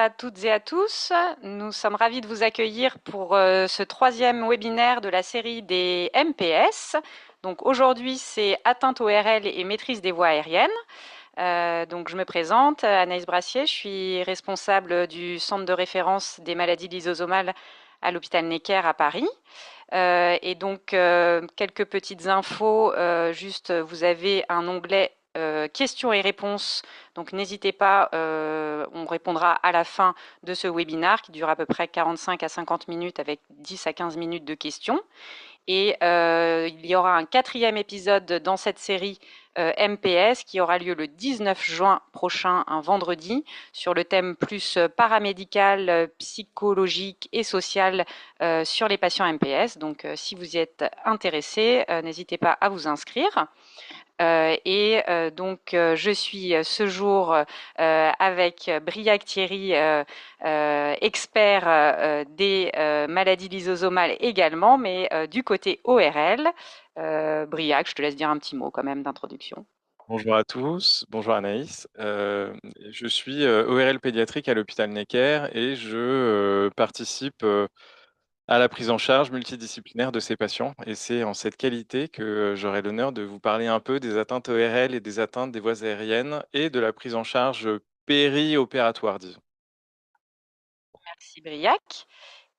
à toutes et à tous. Nous sommes ravis de vous accueillir pour ce troisième webinaire de la série des MPS. Donc aujourd'hui, c'est atteinte ORL et maîtrise des voies aériennes. Donc je me présente, Anaïs Brassier, je suis responsable du centre de référence des maladies lysosomales à l'hôpital Necker à Paris. Et donc, quelques petites infos. Juste, vous avez un onglet questions et réponses. Donc, n'hésitez pas, on répondra à la fin de ce webinaire qui dure à peu près 45 à 50 minutes avec 10 à 15 minutes de questions. Et il y aura un quatrième épisode dans cette série MPS qui aura lieu le 19 juin prochain, un vendredi, sur le thème plus paramédical, psychologique et social sur les patients MPS. Donc si vous y êtes intéressé, n'hésitez pas à vous inscrire. Je suis ce jour avec Briac Thierry, expert des maladies lysosomales également, mais du côté ORL. Briac, je te laisse dire un petit mot quand même d'introduction. Bonjour à tous, bonjour Anaïs. Je suis ORL pédiatrique à l'hôpital Necker et je participe à la prise en charge multidisciplinaire de ces patients. Et c'est en cette qualité que j'aurai l'honneur de vous parler un peu des atteintes ORL et des atteintes des voies aériennes et de la prise en charge périopératoire, disons. Merci Briac.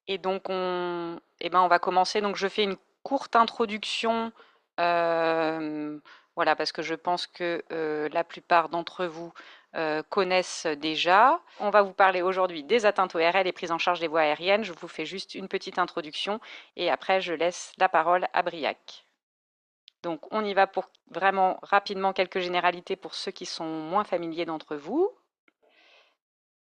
Et donc on va commencer. Donc je fais une courte introduction, voilà, parce que je pense que la plupart d'entre vous connaissent déjà. On va vous parler aujourd'hui des atteintes ORL et prise en charge des voies aériennes. Je vous fais juste une petite introduction et après je laisse la parole à Briac. Donc on y va pour vraiment rapidement quelques généralités pour ceux qui sont moins familiers d'entre vous.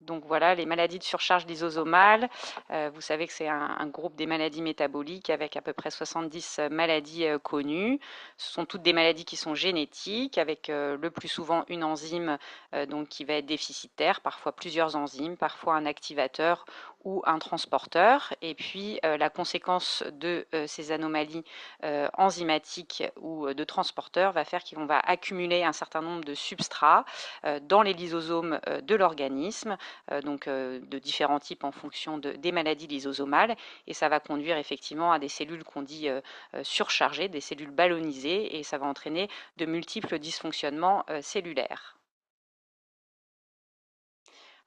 Donc voilà, les maladies de surcharge lysosomale, vous savez que c'est un groupe des maladies métaboliques avec à peu près 70 maladies connues. Ce sont toutes des maladies qui sont génétiques, avec le plus souvent une enzyme donc qui va être déficitaire, parfois plusieurs enzymes, parfois un activateur ou un transporteur. Et puis la conséquence de ces anomalies enzymatiques ou de transporteurs va faire qu'on va accumuler un certain nombre de substrats dans les lysosomes de l'organisme, de différents types en fonction des maladies lysosomales, et ça va conduire effectivement à des cellules qu'on dit surchargées, des cellules ballonisées, et ça va entraîner de multiples dysfonctionnements cellulaires.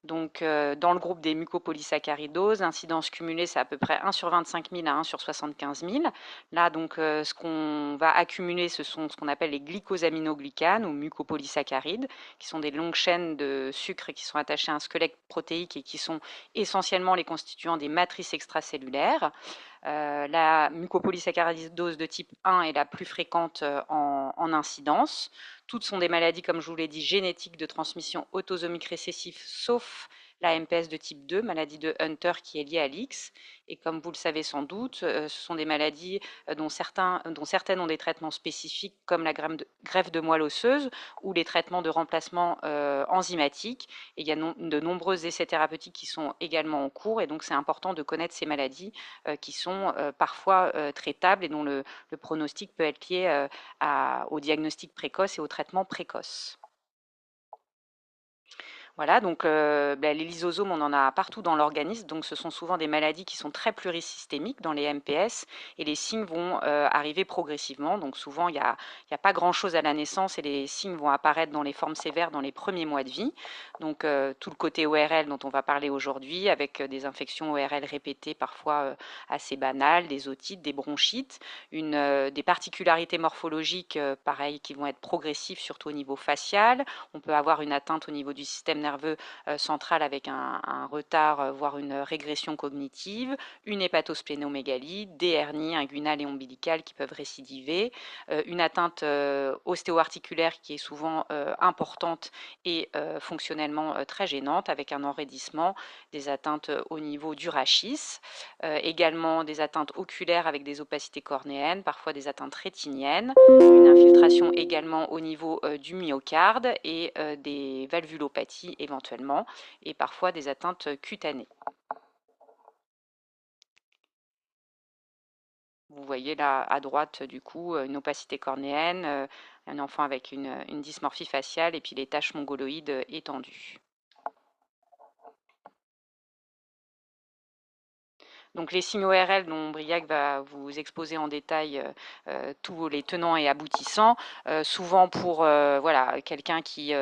Donc, dans le groupe des mucopolysaccharidoses, l'incidence cumulée, c'est à peu près 1 sur 25 000 à 1 sur 75 000. Là, donc, ce qu'on va accumuler, ce sont ce qu'on appelle les glycosaminoglycanes ou mucopolysaccharides, qui sont des longues chaînes de sucre qui sont attachées à un squelette protéique et qui sont essentiellement les constituants des matrices extracellulaires. La mucopolysaccharidose de type 1 est la plus fréquente en incidence. Toutes sont des maladies, comme je vous l'ai dit, génétiques de transmission autosomique récessive, sauf la MPS de type 2, maladie de Hunter qui est liée à l'X. Et comme vous le savez sans doute, ce sont des maladies dont certaines ont des traitements spécifiques, comme la greffe de moelle osseuse ou les traitements de remplacement enzymatique. Et il y a de nombreux essais thérapeutiques qui sont également en cours, et donc c'est important de connaître ces maladies qui sont parfois traitables et dont le pronostic peut être lié au diagnostic précoce et au traitement précoce. Voilà, donc les lysosomes, on en a partout dans l'organisme, donc ce sont souvent des maladies qui sont très plurisystémiques dans les MPS, et les signes vont arriver progressivement. Donc souvent, il y a pas grand-chose à la naissance, et les signes vont apparaître dans les formes sévères dans les premiers mois de vie. Donc tout le côté ORL dont on va parler aujourd'hui, avec des infections ORL répétées, parfois assez banales, des otites, des bronchites, des particularités morphologiques, pareil, qui vont être progressives, surtout au niveau facial. On peut avoir une atteinte au niveau du système nerveux central avec un retard, voire une régression cognitive, une hépatosplénomégalie, des hernies inguinales et ombilicales qui peuvent récidiver, une atteinte ostéo-articulaire qui est souvent importante et fonctionnellement très gênante, avec un enraidissement, des atteintes au niveau du rachis, également des atteintes oculaires avec des opacités cornéennes, parfois des atteintes rétiniennes, une infiltration également au niveau du myocarde et des valvulopathies éventuellement, et parfois des atteintes cutanées. Vous voyez là à droite du coup une opacité cornéenne, un enfant avec une dysmorphie faciale et puis les taches mongoloïdes étendues. Donc les signes ORL dont Briac va vous exposer en détail tous les tenants et aboutissants, souvent pour voilà, quelqu'un qui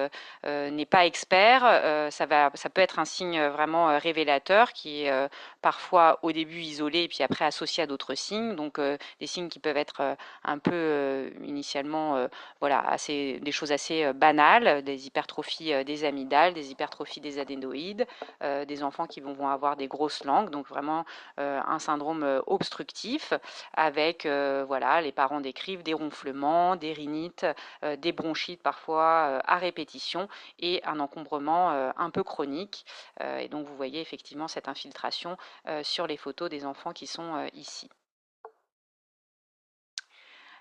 n'est pas expert, ça peut être un signe vraiment révélateur qui est parfois au début isolé et puis après associé à d'autres signes. Donc des signes qui peuvent être un peu initialement voilà, des choses assez banales, des hypertrophies des amygdales, des hypertrophies des adénoïdes, des enfants qui vont avoir des grosses langues, donc vraiment un syndrome obstructif avec voilà, les parents décrivent des ronflements, des rhinites, des bronchites parfois à répétition et un encombrement un peu chronique. Et donc vous voyez effectivement cette infiltration sur les photos des enfants qui sont ici.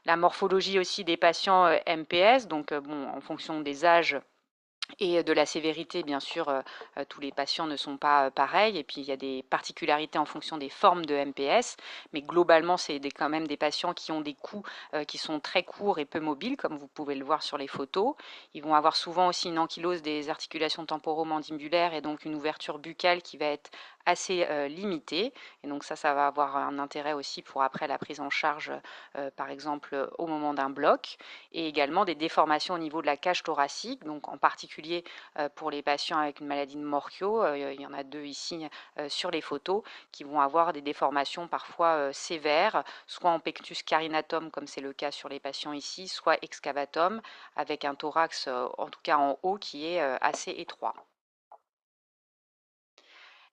La morphologie aussi des patients MPS, donc bon, en fonction des âges et de la sévérité, bien sûr, tous les patients ne sont pas pareils. Et puis, il y a des particularités en fonction des formes de MPS. Mais globalement, c'est quand même des patients qui ont des coups qui sont très courts et peu mobiles, comme vous pouvez le voir sur les photos. Ils vont avoir souvent aussi une ankylose des articulations temporomandibulaires et donc une ouverture buccale qui va être assez limitée. Et donc ça va avoir un intérêt aussi pour après la prise en charge, par exemple, au moment d'un bloc. Et également des déformations au niveau de la cage thoracique, donc en particulier pour les patients avec une maladie de Morquio, il y en a 2 ici sur les photos, qui vont avoir des déformations parfois sévères, soit en pectus carinatum, comme c'est le cas sur les patients ici, soit excavatum, avec un thorax, en tout cas en haut, qui est assez étroit.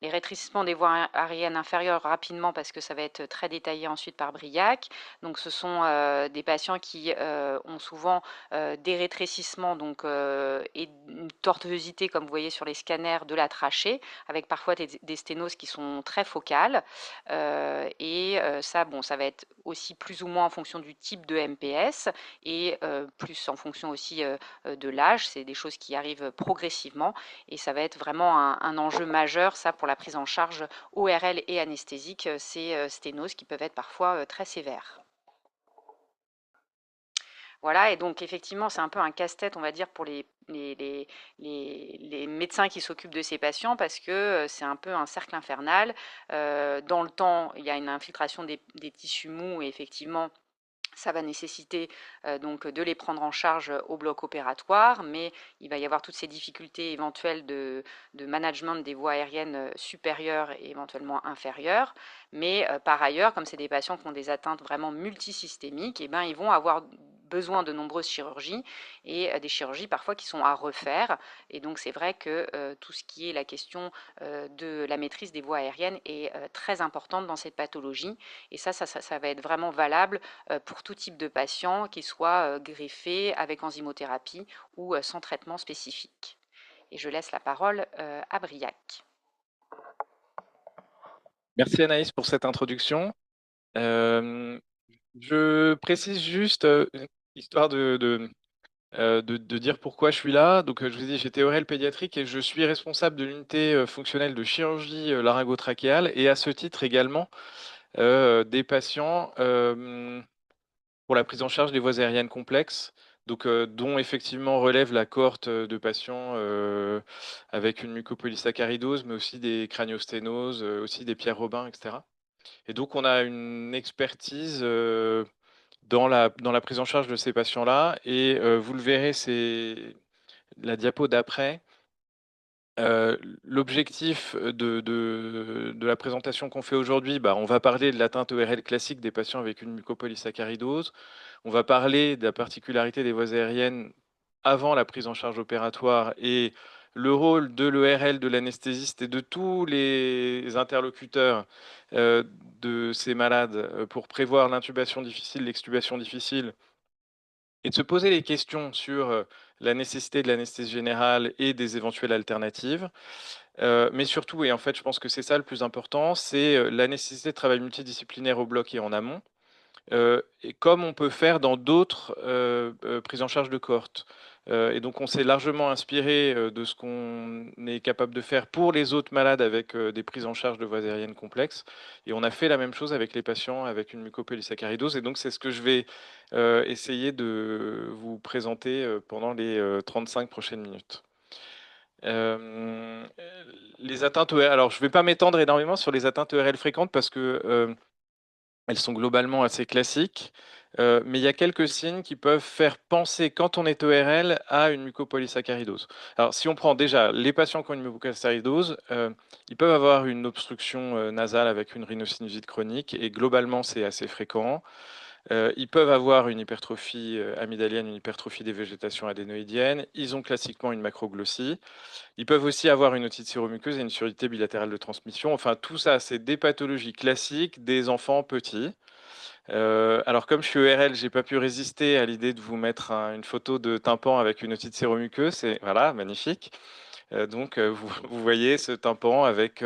Les rétrécissements des voies aériennes inférieures rapidement parce que ça va être très détaillé ensuite par Briac. Donc ce sont des patients qui ont souvent des rétrécissements donc, et une tortuosité comme vous voyez sur les scanners de la trachée avec parfois des sténoses qui sont très focales. Ça, bon, ça va être aussi plus ou moins en fonction du type de MPS et plus en fonction aussi de l'âge. C'est des choses qui arrivent progressivement et ça va être vraiment un enjeu majeur, ça, pour la prise en charge ORL et anesthésique, ces sténoses qui peuvent être parfois très sévères. Voilà, et donc effectivement, c'est un peu un casse-tête, on va dire, pour les médecins qui s'occupent de ces patients parce que c'est un peu un cercle infernal. Dans le temps, il y a une infiltration des tissus mous et effectivement, ça va nécessiter donc de les prendre en charge au bloc opératoire, mais il va y avoir toutes ces difficultés éventuelles de management des voies aériennes supérieures et éventuellement inférieures. Mais par ailleurs, comme c'est des patients qui ont des atteintes vraiment multisystémiques, eh ben, ils vont avoir besoin de nombreuses chirurgies et des chirurgies parfois qui sont à refaire. Et donc c'est vrai que tout ce qui est la question de la maîtrise des voies aériennes est très importante dans cette pathologie. Et ça va être vraiment valable pour tout type de patient, qu'il soit greffé avec enzymothérapie ou sans traitement spécifique. Et je laisse la parole à Briac. Merci Anaïs pour cette introduction. Je précise juste, histoire de dire pourquoi je suis là. Donc, je vous dis, j'étais ORL pédiatrique et je suis responsable de l'unité fonctionnelle de chirurgie laryngotrachéale et à ce titre également des patients pour la prise en charge des voies aériennes complexes, donc dont effectivement relève la cohorte de patients avec une mucopolysaccharidose, mais aussi des craniosténoses, aussi des Pierre Robin, etc. Et donc on a une expertise dans la prise en charge de ces patients-là. Et vous le verrez, c'est la diapo d'après. L'objectif de la présentation qu'on fait aujourd'hui, bah, on va parler de l'atteinte ORL classique des patients avec une mucopolysaccharidose. On va parler de la particularité des voies aériennes avant la prise en charge opératoire et le rôle de l'ORL, de l'anesthésiste et de tous les interlocuteurs de ces malades pour prévoir l'intubation difficile, l'extubation difficile et de se poser les questions sur la nécessité de l'anesthésie générale et des éventuelles alternatives. Mais surtout, et en fait, je pense que c'est ça le plus important, c'est la nécessité de travail multidisciplinaire au bloc et en amont, et comme on peut faire dans d'autres prises en charge de cohorte. Et donc, on s'est largement inspiré de ce qu'on est capable de faire pour les autres malades avec des prises en charge de voies aériennes complexes. Et on a fait la même chose avec les patients avec une mucopolysaccharidose. Et donc, c'est ce que je vais essayer de vous présenter pendant les 35 prochaines minutes. Euh, les atteintes ORL, alors je ne vais pas m'étendre énormément sur les atteintes ORL fréquentes parce que elles sont globalement assez classiques, mais il y a quelques signes qui peuvent faire penser, quand on est ORL, à une mucopolysaccharidose. Alors, si on prend déjà les patients qui ont une mucopolysaccharidose, ils peuvent avoir une obstruction nasale avec une rhinosinusiite chronique, et globalement, c'est assez fréquent. Ils peuvent avoir une hypertrophie amygdalienne, une hypertrophie des végétations adénoïdiennes. Ils ont classiquement une macroglossie. Ils peuvent aussi avoir une otite séromuqueuse et une surdité bilatérale de transmission. Enfin, tout ça, c'est des pathologies classiques des enfants petits. Alors comme je suis ERL, j'ai pas pu résister à l'idée de vous mettre une photo de tympan avec une otite séromuqueuse. C'est voilà, magnifique. Vous voyez ce tympan avec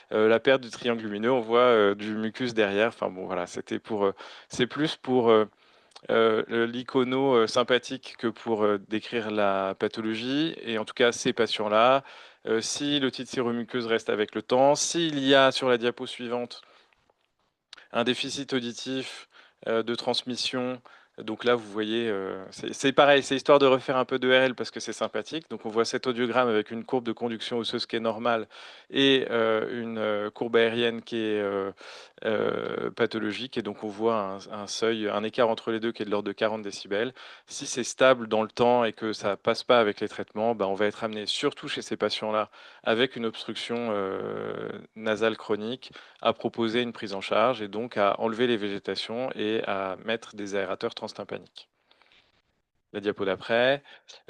la perte du triangle lumineux. On voit du mucus derrière. Enfin bon, voilà, c'est plus pour l'icono sympathique que pour décrire la pathologie. Et en tout cas, ces patients-là, si l'otite séromuqueuse reste avec le temps, s'il y a sur la diapo suivante un déficit auditif de transmission. Donc là, vous voyez, c'est pareil, c'est histoire de refaire un peu de RL parce que c'est sympathique. Donc on voit cet audiogramme avec une courbe de conduction osseuse qui est normale et une courbe aérienne qui est pathologique. Et donc on voit un seuil, un écart entre les deux qui est de l'ordre de 40 décibels. Si c'est stable dans le temps et que ça passe pas avec les traitements, ben, on va être amené, surtout chez ces patients-là, avec une obstruction nasale chronique, à proposer une prise en charge et donc à enlever les végétations et à mettre des aérateurs transtympaniques. La diapo d'après.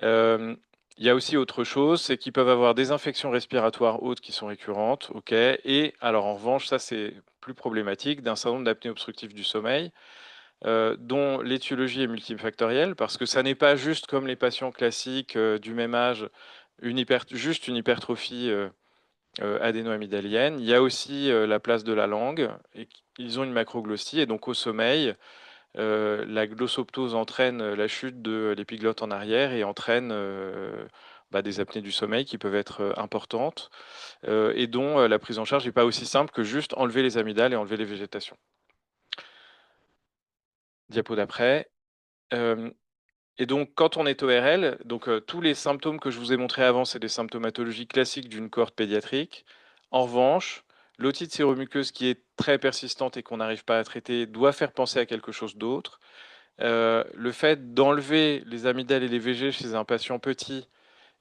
Euh, il y a aussi autre chose, c'est qu'ils peuvent avoir des infections respiratoires hautes qui sont récurrentes, ok. Et alors en revanche, ça c'est plus problématique, d'un syndrome d'apnée obstructive du sommeil, dont l'étiologie est multifactorielle, parce que ça n'est pas juste comme les patients classiques du même âge, juste une hypertrophie adéno-amygdalienne. Il y a aussi la place de la langue. Et ils ont une macroglossie et donc au sommeil, la glossoptose entraîne la chute de l'épiglotte en arrière et entraîne des apnées du sommeil qui peuvent être importantes et dont la prise en charge n'est pas aussi simple que juste enlever les amygdales et enlever les végétations. Diapo d'après. Euh, Et donc, quand on est ORL, donc tous les symptômes que je vous ai montrés avant, c'est des symptomatologies classiques d'une cohorte pédiatrique. En revanche, l'otite séromuqueuse qui est très persistante et qu'on n'arrive pas à traiter doit faire penser à quelque chose d'autre. Le fait d'enlever les amygdales et les VG chez un patient petit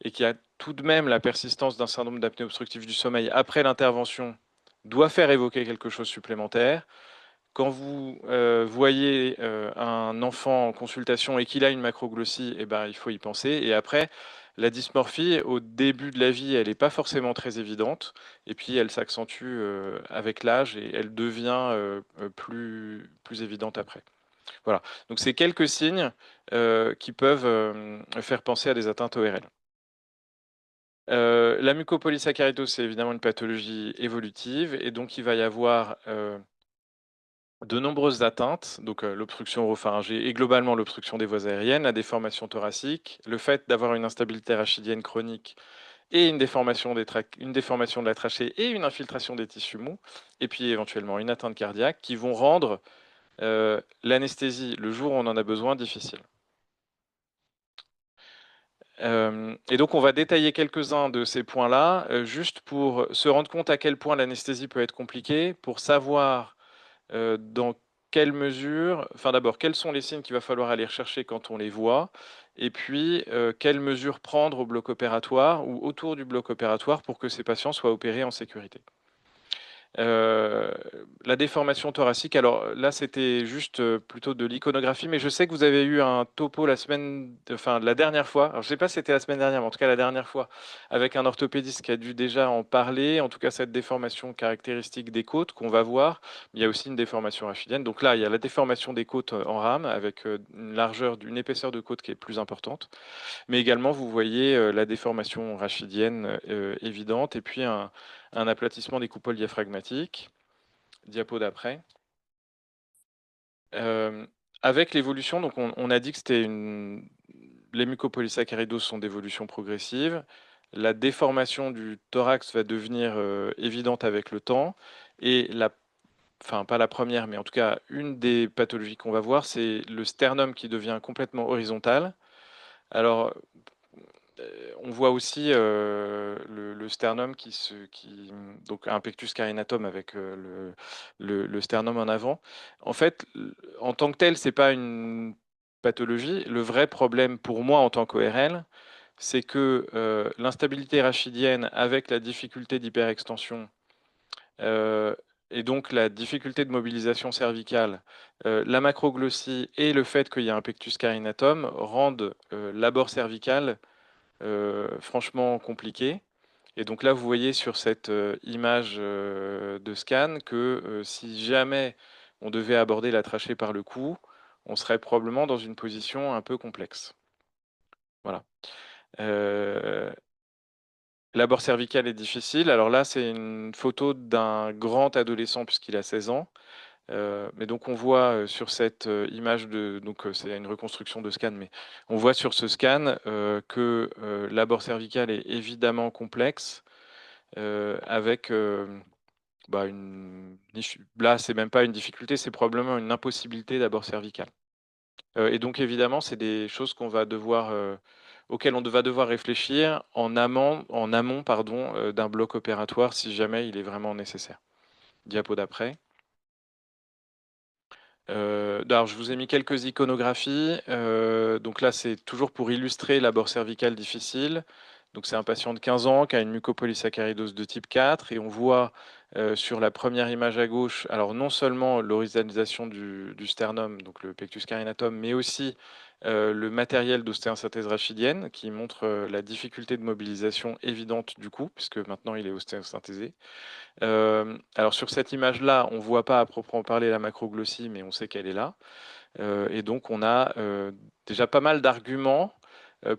et qui a tout de même la persistance d'un syndrome d'apnée obstructive du sommeil après l'intervention doit faire évoquer quelque chose supplémentaire. Quand vous voyez un enfant en consultation et qu'il a une macroglossie, eh ben, il faut y penser. Et après, la dysmorphie, au début de la vie, elle n'est pas forcément très évidente. Et puis, elle s'accentue avec l'âge et elle devient plus évidente après. Voilà. Donc, c'est quelques signes qui peuvent faire penser à des atteintes ORL. La mucopolysaccharidose, c'est évidemment une pathologie évolutive. Et donc, il va y avoir de nombreuses atteintes, donc l'obstruction oropharyngée et globalement l'obstruction des voies aériennes, la déformation thoracique, le fait d'avoir une instabilité rachidienne chronique et une déformation de la trachée et une infiltration des tissus mous, et puis éventuellement une atteinte cardiaque qui vont rendre l'anesthésie, le jour où on en a besoin, difficile. Et donc on va détailler quelques-uns de ces points-là, juste pour se rendre compte à quel point l'anesthésie peut être compliquée, pour savoir dans quelle mesure, enfin d'abord, quels sont les signes qu'il va falloir aller rechercher quand on les voit, et puis quelles mesures prendre au bloc opératoire ou autour du bloc opératoire pour que ces patients soient opérés en sécurité. Euh, la déformation thoracique, alors là c'était juste plutôt de l'iconographie, mais je sais que vous avez eu un topo la dernière fois, alors je sais pas si c'était la semaine dernière, mais en tout cas la dernière fois, avec un orthopédiste qui a dû déjà en parler, en tout cas cette déformation caractéristique des côtes qu'on va voir. Il y a aussi une déformation rachidienne, donc là il y a la déformation des côtes en rame avec une épaisseur de côte qui est plus importante, mais également vous voyez la déformation rachidienne évidente, et puis un aplatissement des coupoles diaphragmatiques. Diapo d'après. Euh, avec l'évolution, donc on a dit que les mucopolysaccharidoses sont d'évolution progressive. La déformation du thorax va devenir évidente avec le temps. Et enfin pas la première, mais en tout cas une des pathologies qu'on va voir, c'est le sternum qui devient complètement horizontal. Alors On voit aussi le sternum donc un pectus carinatum avec le sternum en avant. En fait, en tant que tel, c'est pas une pathologie. Le vrai problème pour moi en tant qu'ORL, c'est que l'instabilité rachidienne avec la difficulté d'hyperextension euh, et donc la difficulté de mobilisation cervicale, la macroglossie et le fait qu'il y a un pectus carinatum rendent l'abord cervical franchement compliqué. Et donc là, vous voyez sur cette image de scan que si jamais on devait aborder la trachée par le cou, on serait probablement dans une position un peu complexe. Voilà. L'abord cervical est difficile. Alors là, c'est une photo d'un grand adolescent puisqu'il a 16 ans. Mais donc on voit sur cette image donc c'est une reconstruction de scan, mais on voit sur ce scan que l'abord cervical est évidemment complexe avec là c'est même pas une difficulté, c'est probablement une impossibilité d'abord cervical. Et donc évidemment c'est des choses auxquelles on va devoir réfléchir en amont pardon, d'un bloc opératoire si jamais il est vraiment nécessaire. Diapo d'après. Alors, je vous ai mis quelques iconographies. Donc là, c'est toujours pour illustrer l'abord cervical difficile. Donc c'est un patient de 15 ans qui a une mucopolysaccharidose de type 4 et on voit sur la première image à gauche, alors non seulement l'horizontalisation du sternum, donc le pectus carinatum, mais aussi le matériel d'ostéosynthèse rachidienne qui montre la difficulté de mobilisation évidente du cou, puisque maintenant il est ostéosynthésé. Alors sur cette image-là, on ne voit pas à proprement parler la macroglossie, mais on sait qu'elle est là. Et donc on a déjà pas mal d'arguments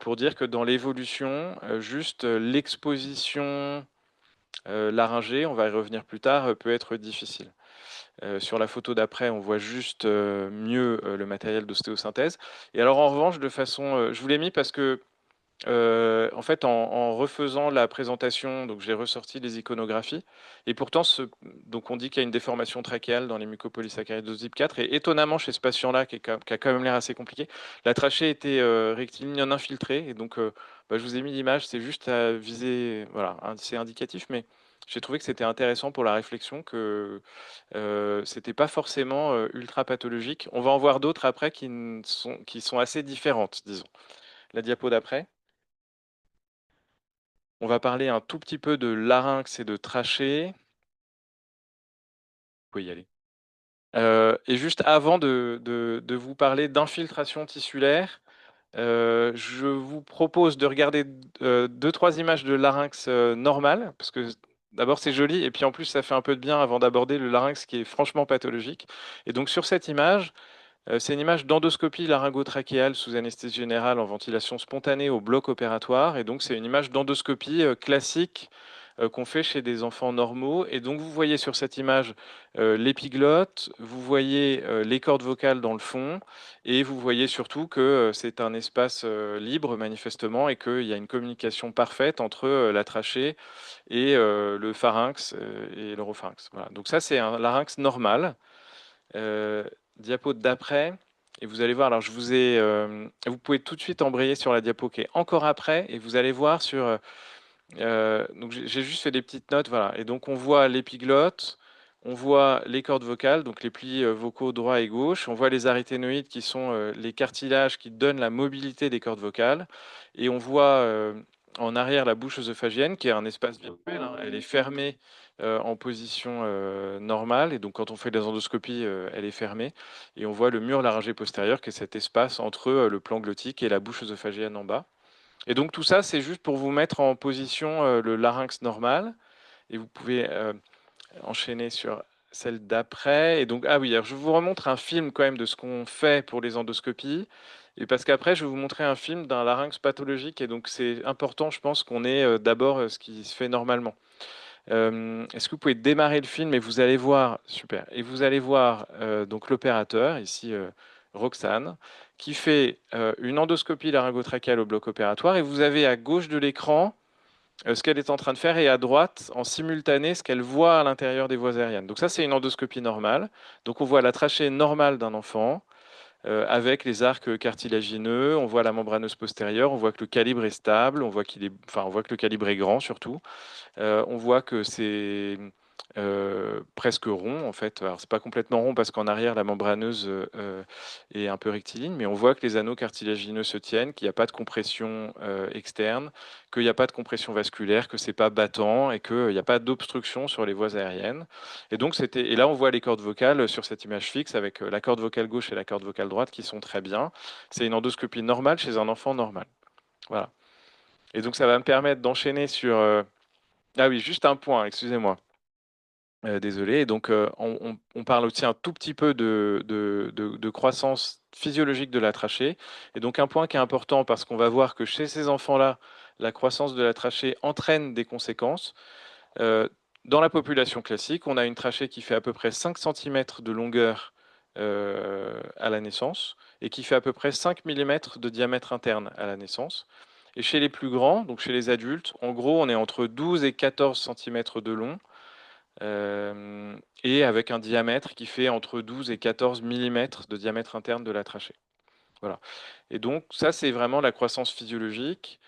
pour dire que dans l'évolution, juste l'exposition laryngée, on va y revenir plus tard, peut être difficile. Sur la photo d'après, on voit juste mieux le matériel d'ostéosynthèse. Et alors en revanche, de façon, je vous l'ai mis parce que en fait, en refaisant la présentation, donc j'ai ressorti les iconographies, et pourtant, donc on dit qu'il y a une déformation trachéale dans les mucopolysaccharides de type 4, et étonnamment chez ce patient-là, qui a quand même l'air assez compliqué, la trachée était rectiligne non infiltrée, et donc je vous ai mis l'image, c'est juste à viser, voilà, c'est indicatif, mais j'ai trouvé que c'était intéressant pour la réflexion, que c'était pas forcément ultra pathologique. On va en voir d'autres après qui sont assez différentes, disons. La diapo d'après. On va parler un tout petit peu de larynx et de trachée. Vous pouvez y aller. Et juste avant de vous parler d'infiltration tissulaire, je vous propose de regarder deux, trois images de larynx normal, parce que d'abord c'est joli, et puis en plus ça fait un peu de bien avant d'aborder le larynx qui est franchement pathologique. Et donc sur cette image, c'est une image d'endoscopie laryngotrachéale sous anesthésie générale en ventilation spontanée au bloc opératoire. Et donc, c'est une image d'endoscopie classique qu'on fait chez des enfants normaux. Et donc, vous voyez sur cette image l'épiglotte, vous voyez les cordes vocales dans le fond, et vous voyez surtout que c'est un espace libre, manifestement, et qu'il y a une communication parfaite entre la trachée et le pharynx et l'oropharynx. Voilà. Donc ça, c'est un larynx normal. Euh, Diapo d'après, et vous allez voir, alors vous pouvez tout de suite embrayer sur la diapo qui est encore après, et vous allez voir donc j'ai juste fait des petites notes, voilà, et donc on voit l'épiglotte, on voit les cordes vocales, donc les plis vocaux droit et gauche, on voit les arythénoïdes qui sont les cartilages qui donnent la mobilité des cordes vocales, et on voit en arrière la bouche œsophagienne qui est un espace virtuel, hein, elle est fermée en position normale, et donc quand on fait des endoscopies, elle est fermée, et on voit le mur laryngé postérieur qui est cet espace entre le plan glottique et la bouche œsophagienne en bas. Et donc tout ça, c'est juste pour vous mettre en position le larynx normal. Et vous pouvez enchaîner sur celle d'après. Et donc, ah oui, alors je vous remontre un film quand même de ce qu'on fait pour les endoscopies. Et parce qu'après, je vais vous montrer un film d'un larynx pathologique. Et donc, c'est important, je pense, qu'on ait d'abord ce qui se fait normalement. Est-ce que vous pouvez démarrer le film et vous allez voir, super, et vous allez voir donc l'opérateur, ici Roxane, qui fait une endoscopie laryngotrachéale au bloc opératoire, et vous avez à gauche de l'écran ce qu'elle est en train de faire, et à droite, en simultané, ce qu'elle voit à l'intérieur des voies aériennes. Donc ça, c'est une endoscopie normale. Donc on voit la trachée normale d'un enfant, avec les arcs cartilagineux, on voit la membraneuse postérieure, on voit que le calibre est stable, on voit que le calibre est grand surtout. On voit que c'est presque rond en fait. Alors c'est pas complètement rond parce qu'en arrière la membraneuse est un peu rectiligne, mais on voit que les anneaux cartilagineux se tiennent, qu'il n'y a pas de compression externe, qu'il n'y a pas de compression vasculaire, que c'est pas battant et qu'il n'y a pas d'obstruction sur les voies aériennes. Et là on voit les cordes vocales sur cette image fixe avec la corde vocale gauche et la corde vocale droite qui sont très bien. C'est une endoscopie normale chez un enfant normal. Voilà. Et donc ça va me permettre d'enchaîner sur ah oui, juste un point, excusez-moi. Désolé. Et donc, on parle aussi un tout petit peu de croissance physiologique de la trachée. Et donc, un point qui est important parce qu'on va voir que chez ces enfants-là, la croissance de la trachée entraîne des conséquences. Dans la population classique, on a une trachée qui fait à peu près 5 cm de longueur à la naissance et qui fait à peu près 5 mm de diamètre interne à la naissance. Et chez les plus grands, donc chez les adultes, en gros, on est entre 12 et 14 cm de long et avec un diamètre qui fait entre 12 et 14 mm de diamètre interne de la trachée. Voilà. Et donc, ça, c'est vraiment la croissance physiologique.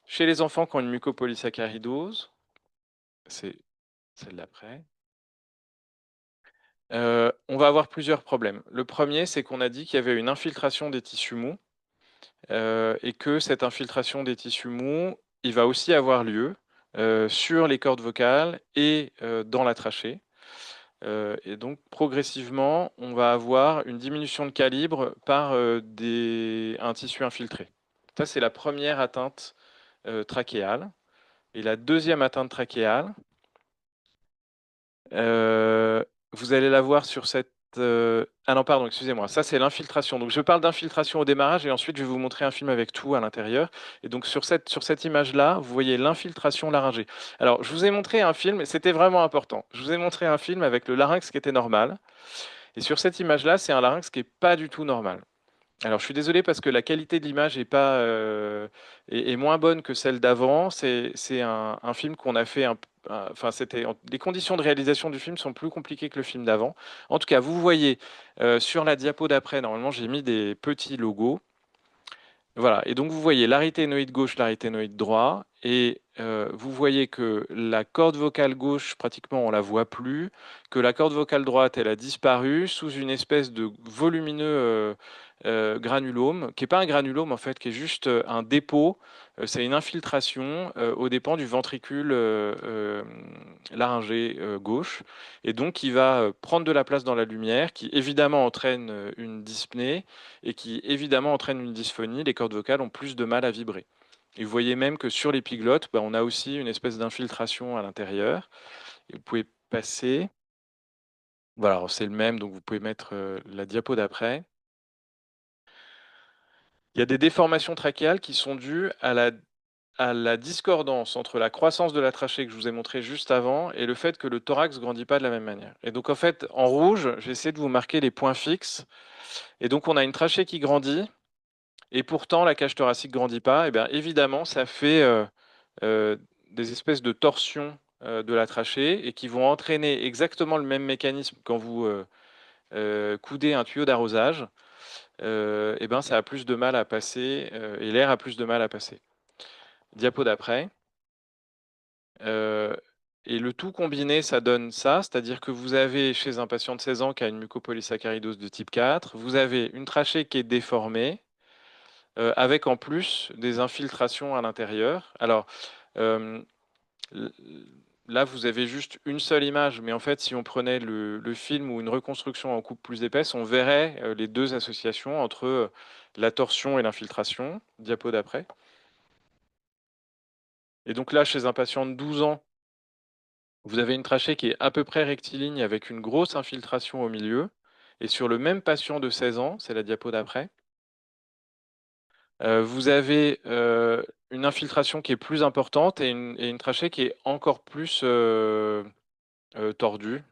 Chez les enfants qui ont une mucopolysaccharidose, c'est celle d'après, on va avoir plusieurs problèmes. Le premier, c'est qu'on a dit qu'il y avait une infiltration des tissus mous et que cette infiltration des tissus mous, il va aussi avoir lieu sur les cordes vocales et dans la trachée. Et donc progressivement, on va avoir une diminution de calibre par un tissu infiltré. Ça, c'est la première atteinte trachéale. Et la deuxième atteinte trachéale, euh, vous allez la voir sur cette... Ah non, pardon, excusez-moi. Ça, c'est l'infiltration. Donc, je parle d'infiltration au démarrage et ensuite, je vais vous montrer un film avec tout à l'intérieur. Et donc, sur cette image-là, vous voyez l'infiltration laryngée. Alors, je vous ai montré un film, et c'était vraiment important. Je vous ai montré un film avec le larynx qui était normal. Et sur cette image-là, c'est un larynx qui n'est pas du tout normal. Alors, je suis désolé parce que la qualité de l'image est moins bonne que celle d'avant. C'est un film qu'on a fait enfin, les conditions de réalisation du film sont plus compliquées que le film d'avant. En tout cas, vous voyez sur la diapo d'après, normalement, j'ai mis des petits logos. Voilà, et donc vous voyez l'arythénoïde gauche, l'arythénoïde droit, et vous voyez que la corde vocale gauche, pratiquement on la voit plus, que la corde vocale droite, elle a disparu sous une espèce de volumineux granulome, qui n'est pas un granulome en fait, qui est juste un dépôt, c'est une infiltration aux dépens du ventricule laryngé gauche, et donc qui va prendre de la place dans la lumière, qui évidemment entraîne une dyspnée, et qui évidemment entraîne une dysphonie. Les cordes vocales ont plus de mal à vibrer. Et vous voyez même que sur l'épiglotte, on a aussi une espèce d'infiltration à l'intérieur. Et vous pouvez passer. Voilà, c'est le même, donc vous pouvez mettre la diapo d'après. Il y a des déformations trachéales qui sont dues à la discordance entre la croissance de la trachée que je vous ai montré juste avant et le fait que le thorax ne grandit pas de la même manière. Et donc en fait, en rouge, j'ai essayé de vous marquer les points fixes. Et donc on a une trachée qui grandit, et pourtant la cage thoracique ne grandit pas. Et bien évidemment, ça fait des espèces de torsions de la trachée et qui vont entraîner exactement le même mécanisme quand vous coudez un tuyau d'arrosage. Et ben ça a plus de mal à passer et l'air a plus de mal à passer. Diapo d'après. Et le tout combiné, ça donne ça, c'est-à-dire que vous avez chez un patient de 16 ans qui a une mucopolysaccharidose de type 4, vous avez une trachée qui est déformée, avec en plus des infiltrations à l'intérieur. Alors, euh, là, vous avez juste une seule image, mais en fait, si on prenait le film ou une reconstruction en coupe plus épaisse, on verrait les deux associations entre la torsion et l'infiltration. Diapo d'après. Et donc là, chez un patient de 12 ans, vous avez une trachée qui est à peu près rectiligne avec une grosse infiltration au milieu. Et sur le même patient de 16 ans, c'est la diapo d'après, vous avez une infiltration qui est plus importante et une trachée qui est encore plus tordue.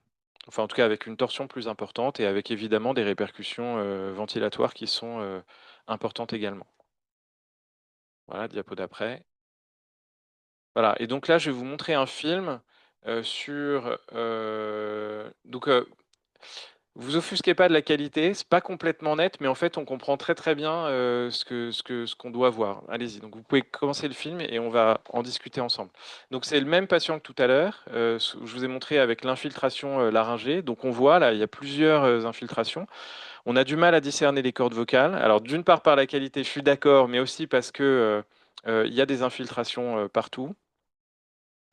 Enfin, en tout cas, avec une torsion plus importante et avec évidemment des répercussions ventilatoires qui sont importantes également. Voilà, diapo d'après. Voilà, et donc là, je vais vous montrer un film sur... donc, Vous offusquez pas de la qualité, c'est pas complètement net, mais en fait, on comprend très très bien ce qu'on doit voir. Allez-y, donc vous pouvez commencer le film et on va en discuter ensemble. Donc c'est le même patient que tout à l'heure, je vous ai montré avec l'infiltration laryngée. Donc on voit là, il y a plusieurs infiltrations. On a du mal à discerner les cordes vocales. Alors d'une part par la qualité, je suis d'accord, mais aussi parce que il y a des infiltrations partout.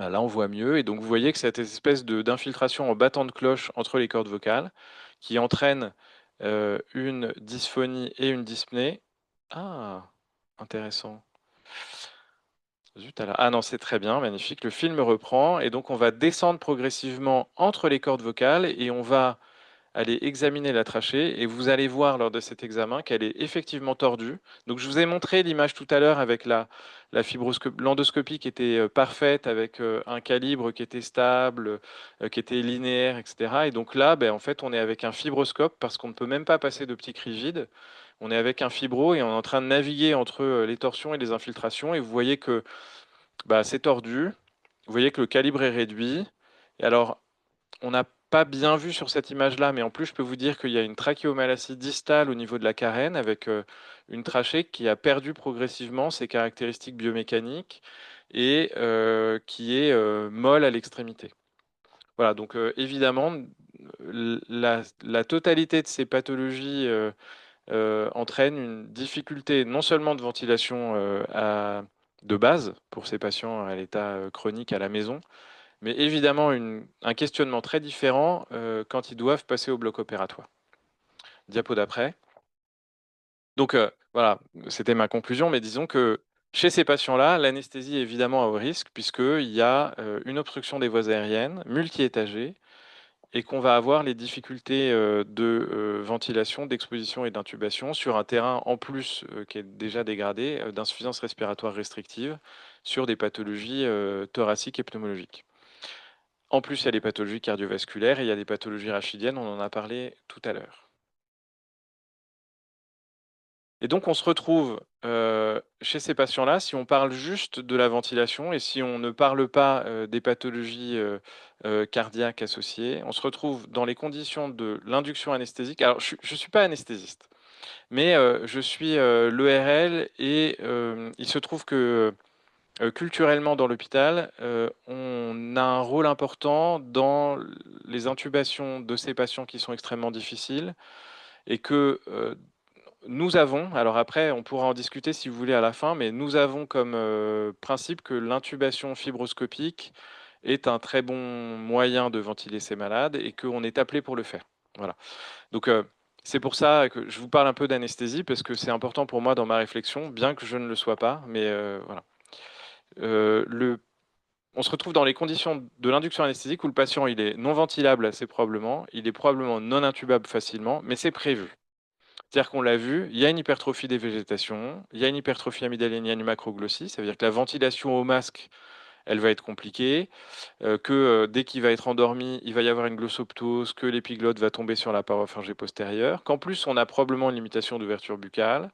Ah, là, on voit mieux. Et donc, vous voyez que cette espèce d'infiltration en battant de cloche entre les cordes vocales qui entraîne une dysphonie et une dyspnée. Ah, intéressant. Zut alors. Ah non, c'est très bien, magnifique. Le film reprend et donc on va descendre progressivement entre les cordes vocales et on va aller examiner la trachée et vous allez voir lors de cet examen qu'elle est effectivement tordue. Donc je vous ai montré l'image tout à l'heure avec l'endoscopie qui était parfaite, avec un calibre qui était stable, qui était linéaire, etc. Et donc là, ben, en fait, on est avec un fibroscope parce qu'on ne peut même pas passer d'optique rigide. On est avec un fibro et on est en train de naviguer entre les torsions et les infiltrations. Et vous voyez que bah, c'est tordu. Vous voyez que le calibre est réduit. Et alors, on n'a pas bien vu sur cette image-là, mais en plus, je peux vous dire qu'il y a une trachéomalacie distale au niveau de la carène avec une trachée qui a perdu progressivement ses caractéristiques biomécaniques et qui est molle à l'extrémité. Voilà, donc évidemment, la totalité de ces pathologies entraîne une difficulté non seulement de ventilation de base pour ces patients à l'état chronique à la maison, mais évidemment, un questionnement très différent quand ils doivent passer au bloc opératoire. Diapo d'après. Donc voilà, c'était ma conclusion, mais disons que chez ces patients-là, l'anesthésie est évidemment à haut risque puisqu'il y a une obstruction des voies aériennes multi-étagée et qu'on va avoir les difficultés de ventilation, d'exposition et d'intubation sur un terrain en plus qui est déjà dégradé d'insuffisance respiratoire restrictive sur des pathologies thoraciques et pneumologiques. En plus, il y a des pathologies cardiovasculaires et il y a des pathologies rachidiennes, on en a parlé tout à l'heure. Et donc, on se retrouve chez ces patients-là, si on parle juste de la ventilation et si on ne parle pas des pathologies cardiaques associées, on se retrouve dans les conditions de l'induction anesthésique. Alors, je ne suis pas anesthésiste, mais je suis l'ERL et il se trouve que culturellement dans l'hôpital, on a un rôle important dans les intubations de ces patients qui sont extrêmement difficiles et que nous avons, alors après on pourra en discuter si vous voulez à la fin, mais nous avons comme principe que l'intubation fibroscopique est un très bon moyen de ventiler ces malades et qu'on est appelé pour le faire. Voilà. Donc c'est pour ça que je vous parle un peu d'anesthésie parce que c'est important pour moi dans ma réflexion, bien que je ne le sois pas, mais voilà. Le On se retrouve dans les conditions de l'induction anesthésique où le patient il est non ventilable assez probablement, il est probablement non intubable facilement, mais c'est prévu. C'est-à-dire qu'on l'a vu, il y a une hypertrophie des végétations, il y a une hypertrophie amygdalienne du macroglossie, ça veut dire que la ventilation au masque, elle va être compliquée, que dès qu'il va être endormi, il va y avoir une glossoptose, que l'épiglotte va tomber sur la paroi pharyngée postérieure, qu'en plus on a probablement une limitation d'ouverture buccale,